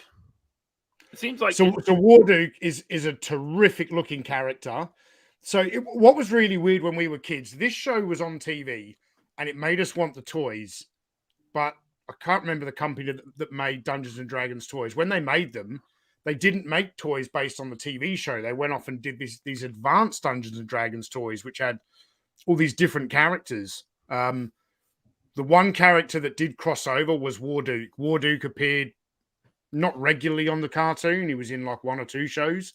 It seems like so Warduke is a terrific looking character. So what was really weird when we were kids, this show was on TV and it made us want the toys, but I can't remember the company that made Dungeons and Dragons toys. When they made them, they didn't make toys based on the TV show. They went off and did these advanced Dungeons and Dragons toys, which had all these different characters. The one character that did cross over was Warduke. Warduke appeared not regularly on the cartoon. He was in like one or two shows.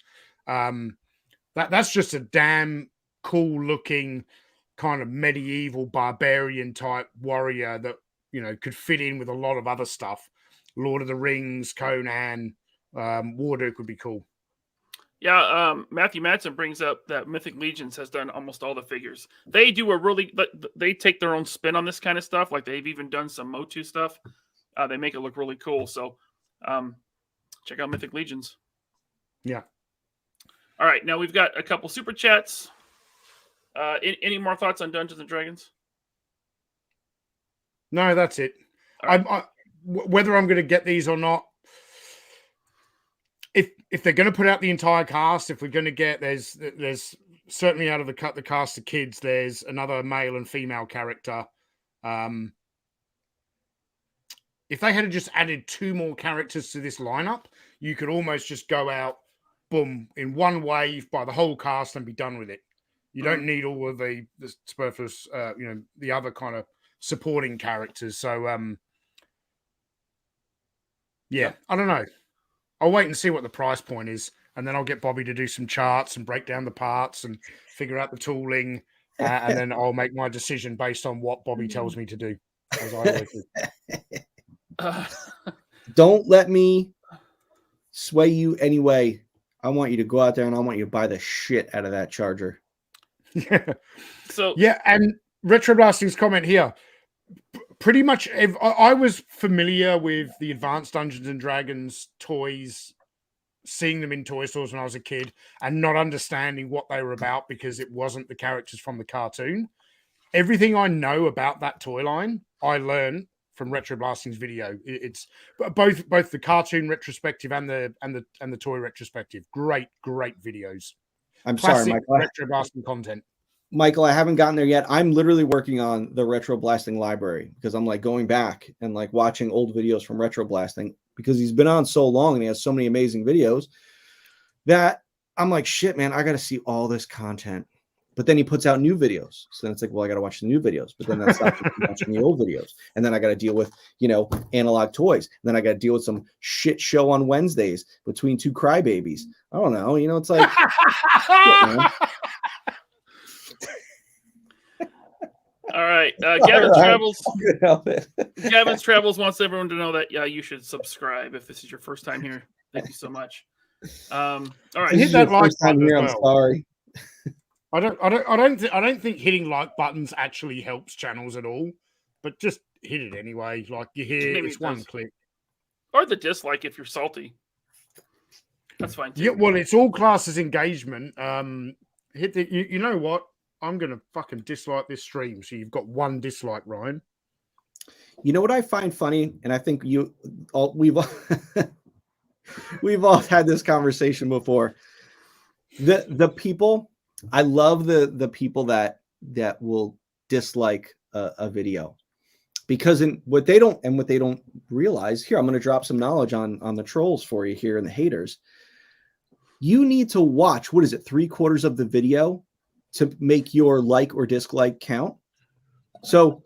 That's just a damn cool looking kind of medieval barbarian type warrior that, you know, could fit in with a lot of other stuff. Lord of the Rings, Conan, Warduke would be cool. Yeah, Matthew Madsen brings up that Mythic Legions has done almost all the figures. They do they take their own spin on this kind of stuff. Like they've even done some Motu stuff. They make it look really cool. So check out Mythic Legions. Yeah. All right, now we've got a couple super chats. Any more thoughts on Dungeons and Dragons? No, that's it. Right. Whether I'm going to get these or not, if they're going to put out the entire cast, if we're going to get there's certainly out of the cast of kids, there's another male and female character. If they had just added 2 more characters to this lineup, you could almost just go out, boom, in one wave by the whole cast and be done with it. You don't need all of the superfluous, the other kind of supporting characters. So, I don't know. I'll wait and see what the price point is, and then I'll get Bobby to do some charts and break down the parts and figure out the tooling, and then I'll make my decision based on what Bobby tells me to do. As I always do. Don't let me sway you anyway. I want you to go out there and I want you to buy the shit out of that charger. And Retro Blasting's comment here. Pretty much, I was familiar with the Advanced Dungeons and Dragons toys, seeing them in toy stores when I was a kid, and not understanding what they were about because it wasn't the characters from the cartoon. Everything I know about that toy line, I learned from Retro Blasting's video. It's both the cartoon retrospective and the toy retrospective. Great videos. I'm Classic sorry, Michael. Retro Blasting content. Michael, I haven't gotten there yet. I'm literally working on the Retro Blasting library because I'm like going back and like watching old videos from Retro Blasting because he's been on so long and he has so many amazing videos. that I'm like, shit, man, I got to see all this content. But then he puts out new videos. So then it's like, well, I got to watch the new videos. But then that stops me from watching the old videos. And then I got to deal with, analog toys. And then I got to deal with some shit show on Wednesdays between two crybabies. I don't know. It's like, shit, man. All right. Gavin's Travels. Good help it. Gavin's Travels wants everyone to know that, you should subscribe if this is your first time here. Thank you so much. All right. And hit that like button as I'm well. sorry. I don't think hitting like buttons actually helps channels at all, but just hit it anyway. Like you hear, Maybe it's it one does. click. Or the dislike if you're salty. That's fine too. Yeah, well, it's all class as engagement. Hit the. You know what? I'm gonna fucking dislike this stream. So you've got one dislike, Ryan. You know what I find funny, and I think we've we've all had this conversation before. The people, I love the people that will dislike a video, because what they don't realize here. I'm going to drop some knowledge on the trolls for you here and the haters. You need to watch, what is it, 3/4 of the video to make your like or dislike count. So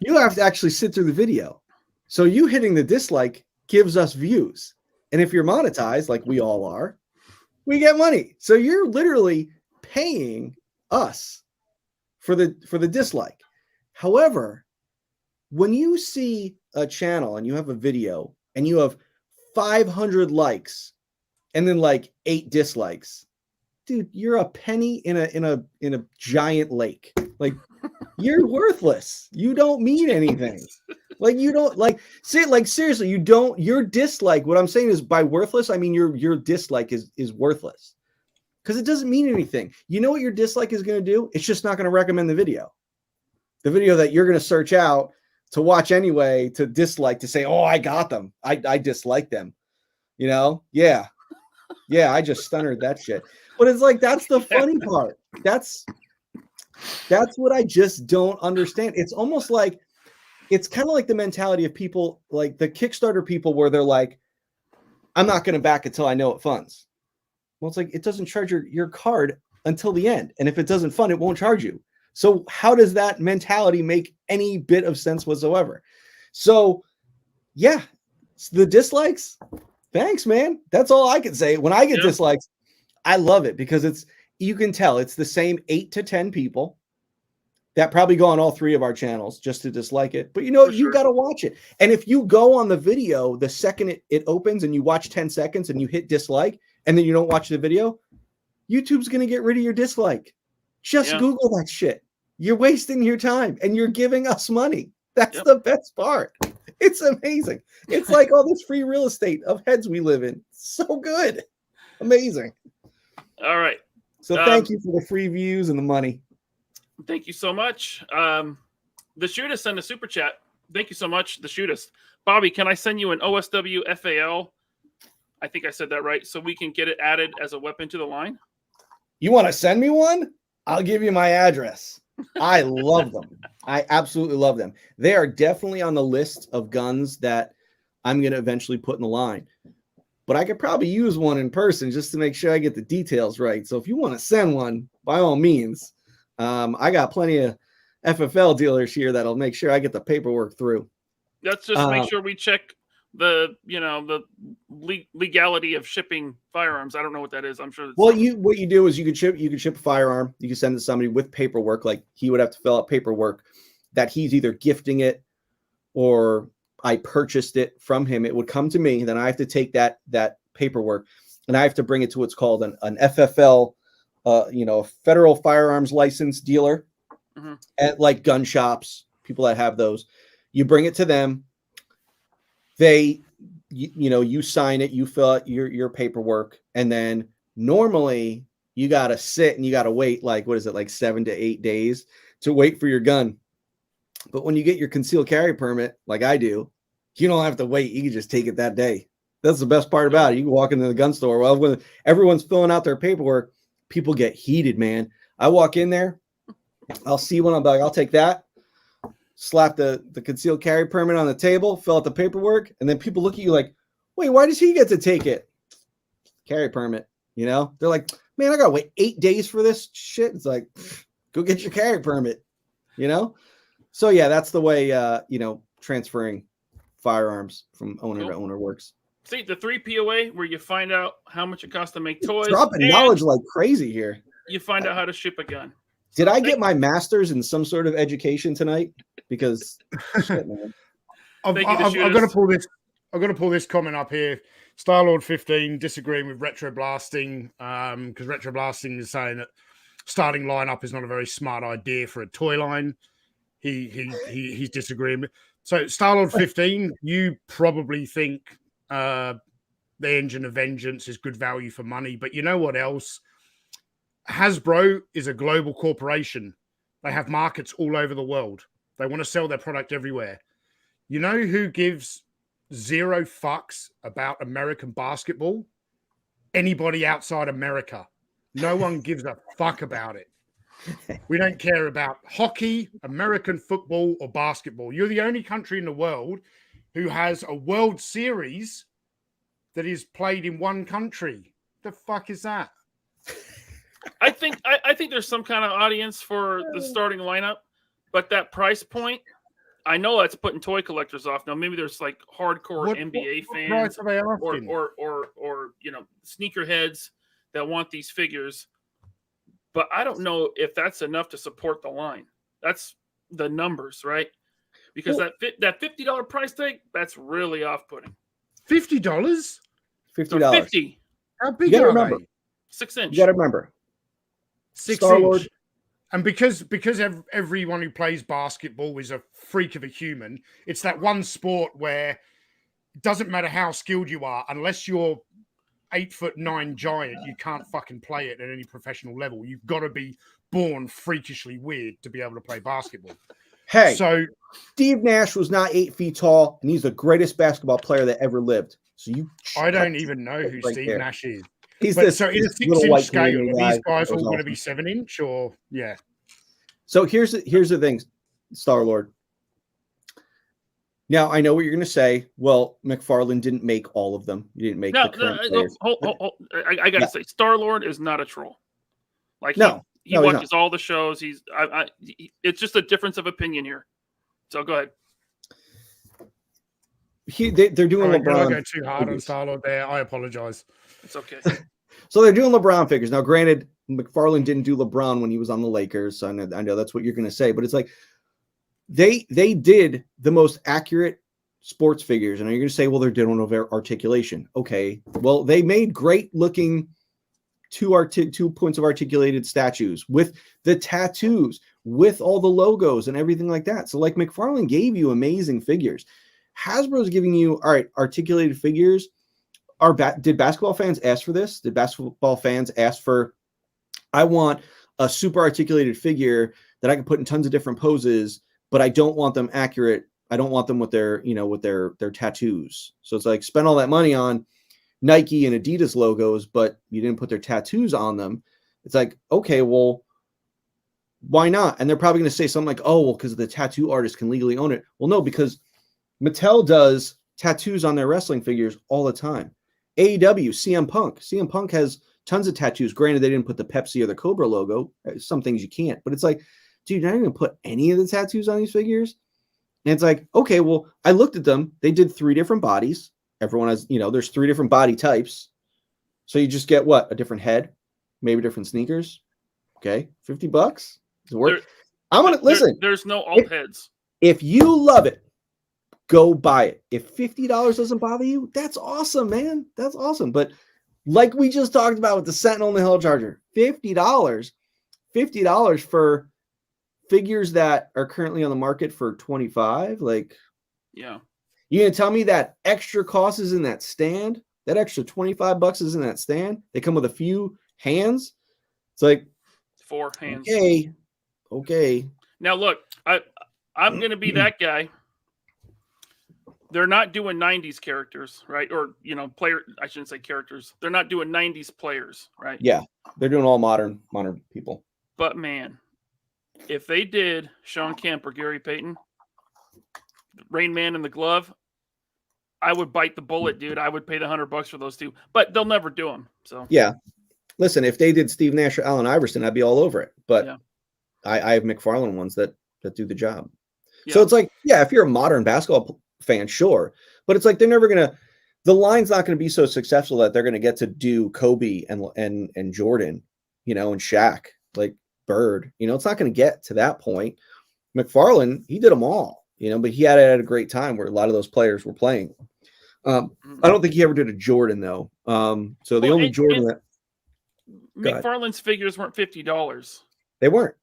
you have to actually sit through the video. So you hitting the dislike gives us views. And if you're monetized, like we all are, we get money. So you're literally paying us for the dislike. However, when you see a channel and you have a video and you have 500 likes and then like 8 dislikes, dude, you're a penny in a giant lake. Like, you're worthless. You don't mean anything. Like, you don't seriously, you don't. Your dislike, what I'm saying is, by worthless, I mean your dislike is worthless, because it doesn't mean anything. You know what your dislike is going to do? It's just not going to recommend the video that you're going to search out to watch anyway, to dislike, to say, oh, I got them. I dislike them. Yeah, I just stuttered that shit. But it's like, that's the funny part. That's what I just don't understand. It's almost like, it's kind of like the mentality of people, like the Kickstarter people, where they're like, I'm not going to back until I know it funds. Well, it's like, it doesn't charge your card until the end. And if it doesn't fund, it won't charge you. So how does that mentality make any bit of sense whatsoever? So yeah, the dislikes, thanks, man. That's all I can say. When I get dislikes, I love it, because you can tell it's the same 8 to 10 people that probably go on all 3 of our channels just to dislike it. But you got to watch it. And if you go on the video, the second it opens and you watch 10 seconds and you hit dislike and then you don't watch the video, YouTube's going to get rid of your dislike. Just Google that shit. You're wasting your time and you're giving us money. That's the best part. It's amazing. It's like all this free real estate of heads we live in. So good. Amazing. All right. So thank you for the free views and the money. Thank you so much. The Shootist sent a super chat. Thank you so much, the Shootist. Bobby, can I send you an OSW FAL? I think I said that right. So we can get it added as a weapon to the line. You want to send me one? I'll give you my address. I love them. I absolutely love them. They are definitely on the list of guns that I'm going to eventually put in the line. But I could probably use one in person just to make sure I get the details right. So if you want to send one, by all means, I got plenty of FFL dealers here that'll make sure I get the paperwork through. Let's just make sure we check the legality of shipping firearms. I don't know what that is. I'm sure. Well, what you do is you could ship a firearm. You can send it to somebody with paperwork. Like, he would have to fill out paperwork that he's either gifting it or I purchased it from him. It would come to me. Then I have to take that paperwork and I have to bring it to what's called an FFL, a federal firearms license dealer, at like gun shops, people that have those. You bring it to them. You sign it, you fill out your paperwork, and then normally you got to sit and you got to wait, like 7 to 8 days to wait for your gun. But when you get your concealed carry permit, like I do, you don't have to wait. You can just take it that day. That's the best part about it. You can walk into the gun store. Well, when everyone's filling out their paperwork, people get heated, man. I walk in there, I'll see one, I'm like, I'll take that. Slap the concealed carry permit on the table, fill out the paperwork, and then people look at you like, wait, why does he get to take it? Carry permit. You know, they're like, man, I gotta wait 8 days for this shit. It's like, go get your carry permit. You know, so yeah, that's the way transferring firearms from owner to owner works. See, the 3 POA where you find out how much it costs to make toys. Dropping knowledge like crazy here. You find out how to ship a gun. Did I get my master's in some sort of education tonight? Because shit, man. I'm going to pull this. I'm going to pull this comment up here. Starlord 15 disagreeing with Retro Blasting because Retro Blasting is saying that starting lineup is not a very smart idea for a toy line. He's disagreeing. So Starlord 15, you probably think the Engine of Vengeance is good value for money, but you know what else? Hasbro is a global corporation. They have markets all over the world. They want to sell their product everywhere. You know who gives zero fucks about American basketball? Anybody outside America. No one gives a fuck about it. We don't care about hockey, American football, or basketball. You're the only country in the world who has a World Series that is played in one country. The fuck is that? I think there's some kind of audience for the starting lineup, but that price point, I know that's putting toy collectors off. Now maybe there's like hardcore NBA fans or sneakerheads that want these figures, but I don't know if that's enough to support the line. That's the numbers, right? Because that $50 price tag, that's really off-putting. $50? $50. $50. How big you gotta are remember. they? 6 inch. You got to remember. 6 Star-Lord. inch. And because everyone who plays basketball is a freak of a human, it's that one sport where it doesn't matter how skilled you are, unless you're 8'9" giant, you can't fucking play it at any professional level. You've got to be born freakishly weird to be able to play basketball. Hey, so Steve Nash was not 8 feet tall, and he's the greatest basketball player that ever lived. So I don't even know who right Steve there. Nash is. He's But this so in a 6 little inch white scale, Canadian are these guy guys that all was going to be awesome. 7 inch or yeah? So here's the thing, Star-Lord. Now I know what you're going to say. Well, McFarlane didn't make all of them. He didn't make the current players. Hold. I got to say, Star-Lord is not a troll. Like he he's watches all the shows. It's just a difference of opinion here. So go ahead. They're doing Did I LeBron. go too hard on Star-Lord there? I apologize. It's okay. So they're doing LeBron figures. Now, granted, McFarlane didn't do LeBron when he was on the Lakers. So I know that's what you're going to say, but it's like they did the most accurate sports figures. And you're going to say, well, they're doing over articulation. Okay. Well, they made great looking 2 points of articulated statues with the tattoos, with all the logos and everything like that. So like McFarlane gave you amazing figures. Hasbro's giving you, all right, articulated figures. Did basketball fans ask for this? Did basketball fans ask for, I want a super articulated figure that I can put in tons of different poses, but I don't want them accurate. I don't want them with their tattoos. So it's like spend all that money on Nike and Adidas logos, but you didn't put their tattoos on them. It's like, okay, well, why not? And they're probably going to say something like, oh, well, because the tattoo artist can legally own it. Well, no, because Mattel does tattoos on their wrestling figures all the time. AEW, CM Punk. CM Punk has tons of tattoos. Granted, they didn't put the Pepsi or the Cobra logo. Some things you can't. But it's like, dude, you're not even put any of the tattoos on these figures? And it's like, okay, well, I looked at them. They did 3 different bodies. Everyone has, there's 3 different body types. So you just get what? A different head, maybe different sneakers. Okay, $50. Does it work? I'm going to listen. There's no alt heads. If you love it, go buy it. If $50 doesn't bother you, that's awesome, man. That's awesome. But like we just talked about with the Sentinel and the Hill Charger, $50 for figures that are currently on the market for $25. Like, yeah. You gonna tell me that extra cost is in that stand? That extra $25 is in that stand? They come with a few hands. It's like 4 hands. Okay. Now look, I'm gonna be that guy. They're not doing 90s characters, right? Or player. I shouldn't say characters. They're not doing 90s players, right? Yeah, they're doing all modern people. But man, if they did Sean Kemp or Gary Payton, Rain Man and the Glove, I would bite the bullet, dude. I would pay the $100 for those two, but they'll never do them. So yeah, listen, if they did Steve Nash or Allen Iverson, I'd be all over it. But Yeah. I have McFarlane ones that do the job. Yeah. So it's like, yeah, if you're a modern basketball fan, sure. But it's like they're never gonna. The line's not going to be so successful that they're going to get to do Kobe and Jordan, you know, and Shaq, like Bird. You know, it's not going to get to that point. McFarlane, he did them all, you know, but he had it at a great time where a lot of those players were playing. I don't think he ever did a Jordan though. So the only Jordan that McFarlane's figures weren't $50. They weren't.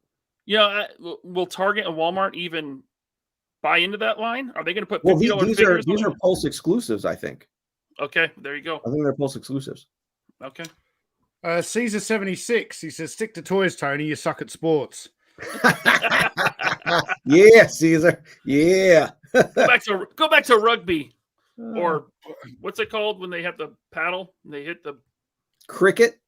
Yeah, will Target and Walmart even buy into that line? Are they going to put $50 well, figures? These are Pulse exclusives, I think. Okay, there you go. I think they're Pulse exclusives. Okay. Caesar 76. He says, "Stick to toys, Tony. You suck at sports." Yeah, Caesar. Yeah. Go back to rugby, or what's it called when they have the paddle and they hit the cricket.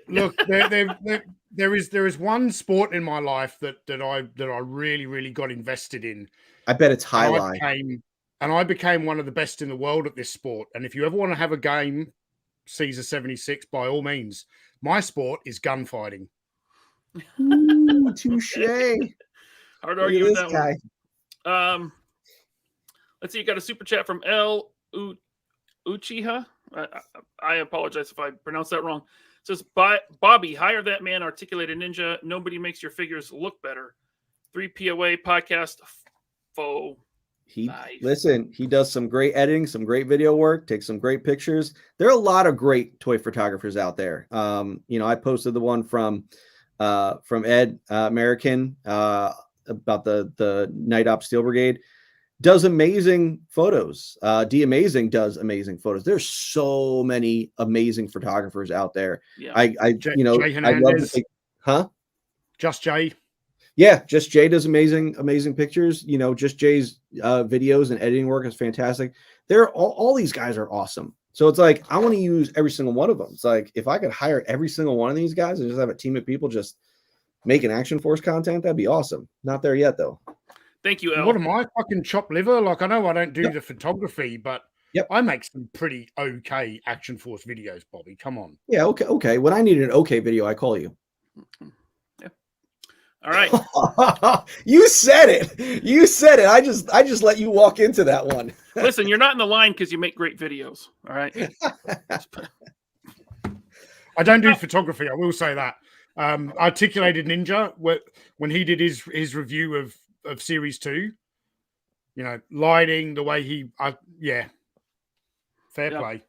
Look, there is one sport in my life that I really got invested in. I bet it's high line. And I became one of the best in the world at this sport. And if you ever want to have a game, Caesar 76, by all means. My sport is gunfighting. Ooh, touche. Hard to argue with that guy. One. Let's see. You got a super chat from L Uchiha. I apologize if I pronounced that wrong. It says, Bobby, hire that man, articulated ninja. Nobody makes your figures look better. 3POA podcast. Faux. Listen, he does some great editing, some great video work, takes some great pictures. There are a lot of great toy photographers out there. You know, I posted the one from Ed American about the Night Op Steel Brigade. Does amazing photos. D Amazing does amazing photos. There's so many amazing photographers out there. Yeah. I love to think, Just Jay. Yeah, Just Jay does amazing pictures. You know, Just Jay's videos and editing work is fantastic. They're all these guys are awesome. So it's like, I want to use every single one of them. It's like, if I could hire every single one of these guys and just have a team of people just making Action Force content, that'd be awesome. Not there yet, though. Thank you, El. What am I, fucking chopped liver? Like, I know I don't do the photography, but I make some pretty okay Action Force videos, Bobby. Come on. Yeah, okay. When I need an okay video, I call you. All right. You said it. I just let you walk into that one. Listen, you're not in the line because you make great videos. All right. I don't do photography. I will say that. Articulated Ninja, when he did his review of Series 2, you know, lighting, the way fair play.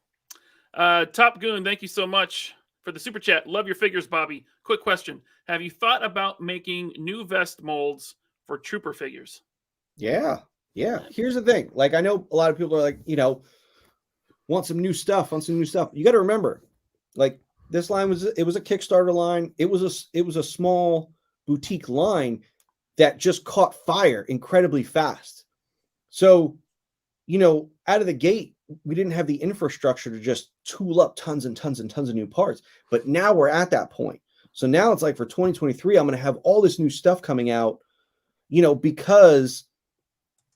Top Goon, thank you so much for the super chat. Love your figures, Bobby. Quick question. Have you thought about making new vest molds for trooper figures? Yeah. Here's the thing. Like, I know a lot of people are like, you know, want some new stuff. You got to remember, like, this line was a Kickstarter line. It was a small boutique line that just caught fire incredibly fast. So, you know, out of the gate, we didn't have the infrastructure to just tool up tons and tons and tons of new parts. But now we're at that point. So now it's like, for 2023, I'm going to have all this new stuff coming out, you know, because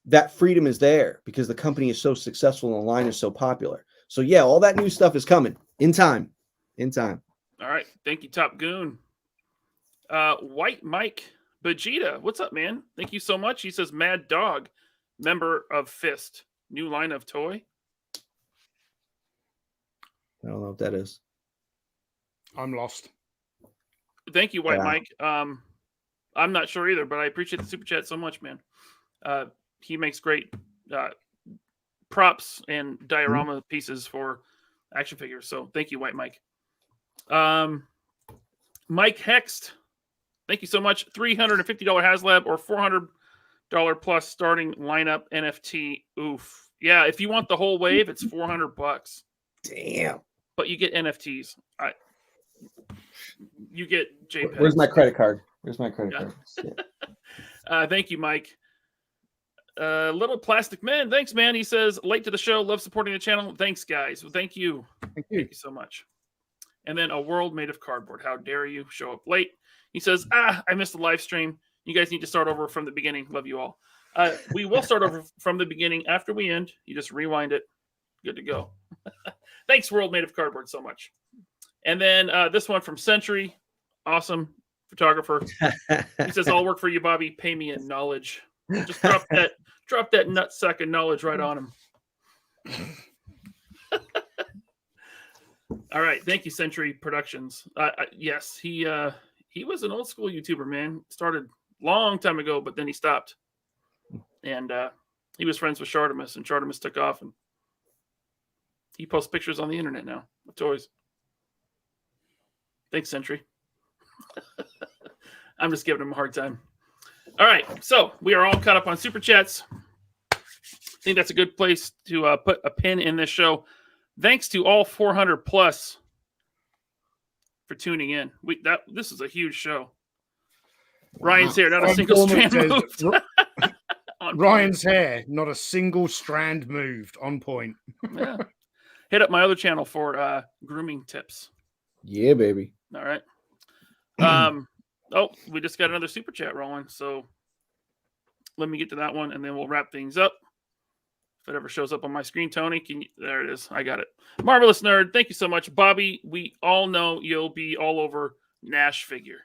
that freedom is there, because the company is so successful and the line is so popular. So yeah, all that new stuff is coming in time. All right. Thank you, Top Goon. White Mike Vegeta. What's up, man? Thank you so much. He says, Mad Dog, member of Fist. New line of toy. I don't know what that is. I'm lost. Thank you, White Mike. I'm not sure either, but I appreciate the super chat so much, man. He makes great props and diorama pieces for action figures. So thank you, White Mike. Mike Hext, thank you so much. $350 Haslab or $400 plus starting lineup NFT. Oof. Yeah, if you want the whole wave, it's $400. Damn. But you get NFTs. You get JPEGs. Where's my credit card? card? Thank you, Mike. Little Plastic Man. Thanks, man. He says, late to the show. Love supporting the channel. Thanks, guys. Well, thank you. Thank you so much. And then A World Made of Cardboard. How dare you show up late? He says, I missed the live stream. You guys need to start over from the beginning. Love you all. We will start over from the beginning after we end. You just rewind it. Good to go. Thanks, World Made of Cardboard, so much. And then this one from Century, awesome photographer. He says, "I'll work for you, Bobby. Pay me in knowledge." Just drop that nutsack of knowledge right on him. All right, thank you, Century Productions. Yes, he was an old school YouTuber, man. Started long time ago, but then he stopped. And he was friends with Shartimus, and Shartimus took off, and he posts pictures on the internet now of toys. Thanks, Century. I'm just giving him a hard time. All right, so we are all caught up on Super Chats. I think that's a good place to put a pin in this show. Thanks to all 400 plus for tuning in. This is a huge show. Ryan's hair, not a single strand moved. Ryan's hair, not a single strand moved. On point. Yeah. Hit up my other channel for grooming tips. Yeah, baby. All right. We just got another super chat rolling, so let me get to that one, and then we'll wrap things up. If it ever shows up on my screen, Tony, there it is. I got it. Marvelous Nerd, thank you so much. Bobby, we all know you'll be all over Nash figure.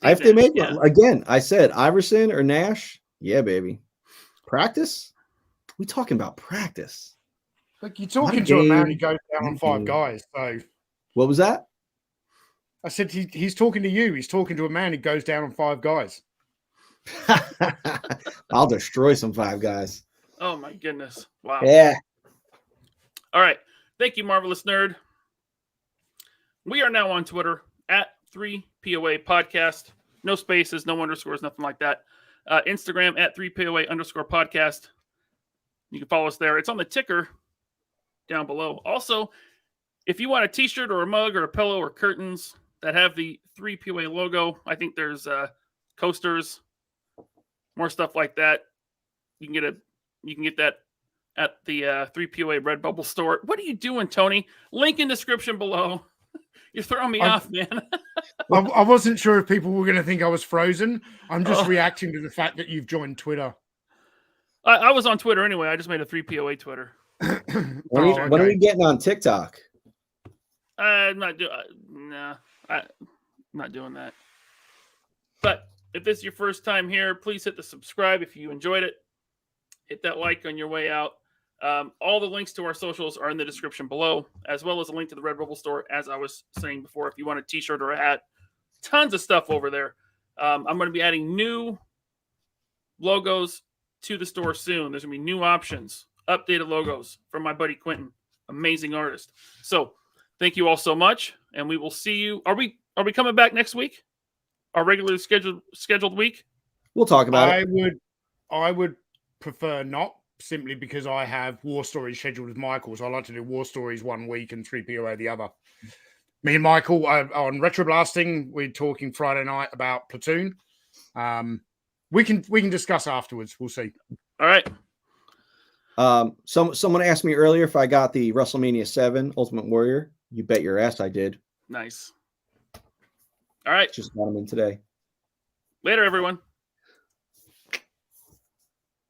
If they make one, again, I said Iverson or Nash, yeah, baby. Practice? We talking about practice. Look, you're talking to a man who goes down on 5 guys. So, what was that? I said he's talking to you. He's talking to a man who goes down on 5 guys. I'll destroy some 5 guys. Oh my goodness! Wow. Yeah. All right. Thank you, Marvelous Nerd. We are now on Twitter at 3POA Podcast. No spaces, no underscores, nothing like that. Instagram at 3POA_podcast. You can follow us there. It's on the ticker down below. Also, if you want a t-shirt or a mug or a pillow or curtains that have the 3POA logo, I think there's coasters, more stuff like that. You can get that at the 3POA Redbubble store. What are you doing, Tony? Link in description below. You're throwing me off, man. I wasn't sure if people were going to think I was frozen. I'm just reacting to the fact that you've joined Twitter. I was on Twitter anyway. I just made a 3POA Twitter. When are we getting on TikTok? I'm not doing. I'm not doing that. But if this is your first time here, please hit the subscribe if you enjoyed it. Hit that like on your way out. All the links to our socials are in the description below, as well as a link to the Redbubble store, as I was saying before. If you want a t-shirt or a hat, tons of stuff over there. I'm going to be adding new logos to the store soon. There's going to be new options, updated logos from my buddy Quentin, amazing artist. So thank you all so much, and we will see you. Are we coming back next week? Our regularly scheduled week? We'll talk about it. I would prefer not, simply because I have War Stories scheduled with Michael, so I like to do War Stories one week and 3POA the other. Me and Michael on Retro Blasting, we're talking Friday night about Platoon. We can discuss afterwards. We'll see. All right. Someone asked me earlier if I got the WrestleMania 7 Ultimate Warrior. You bet your ass I did. Nice. All right. Just got them in today. Later, everyone.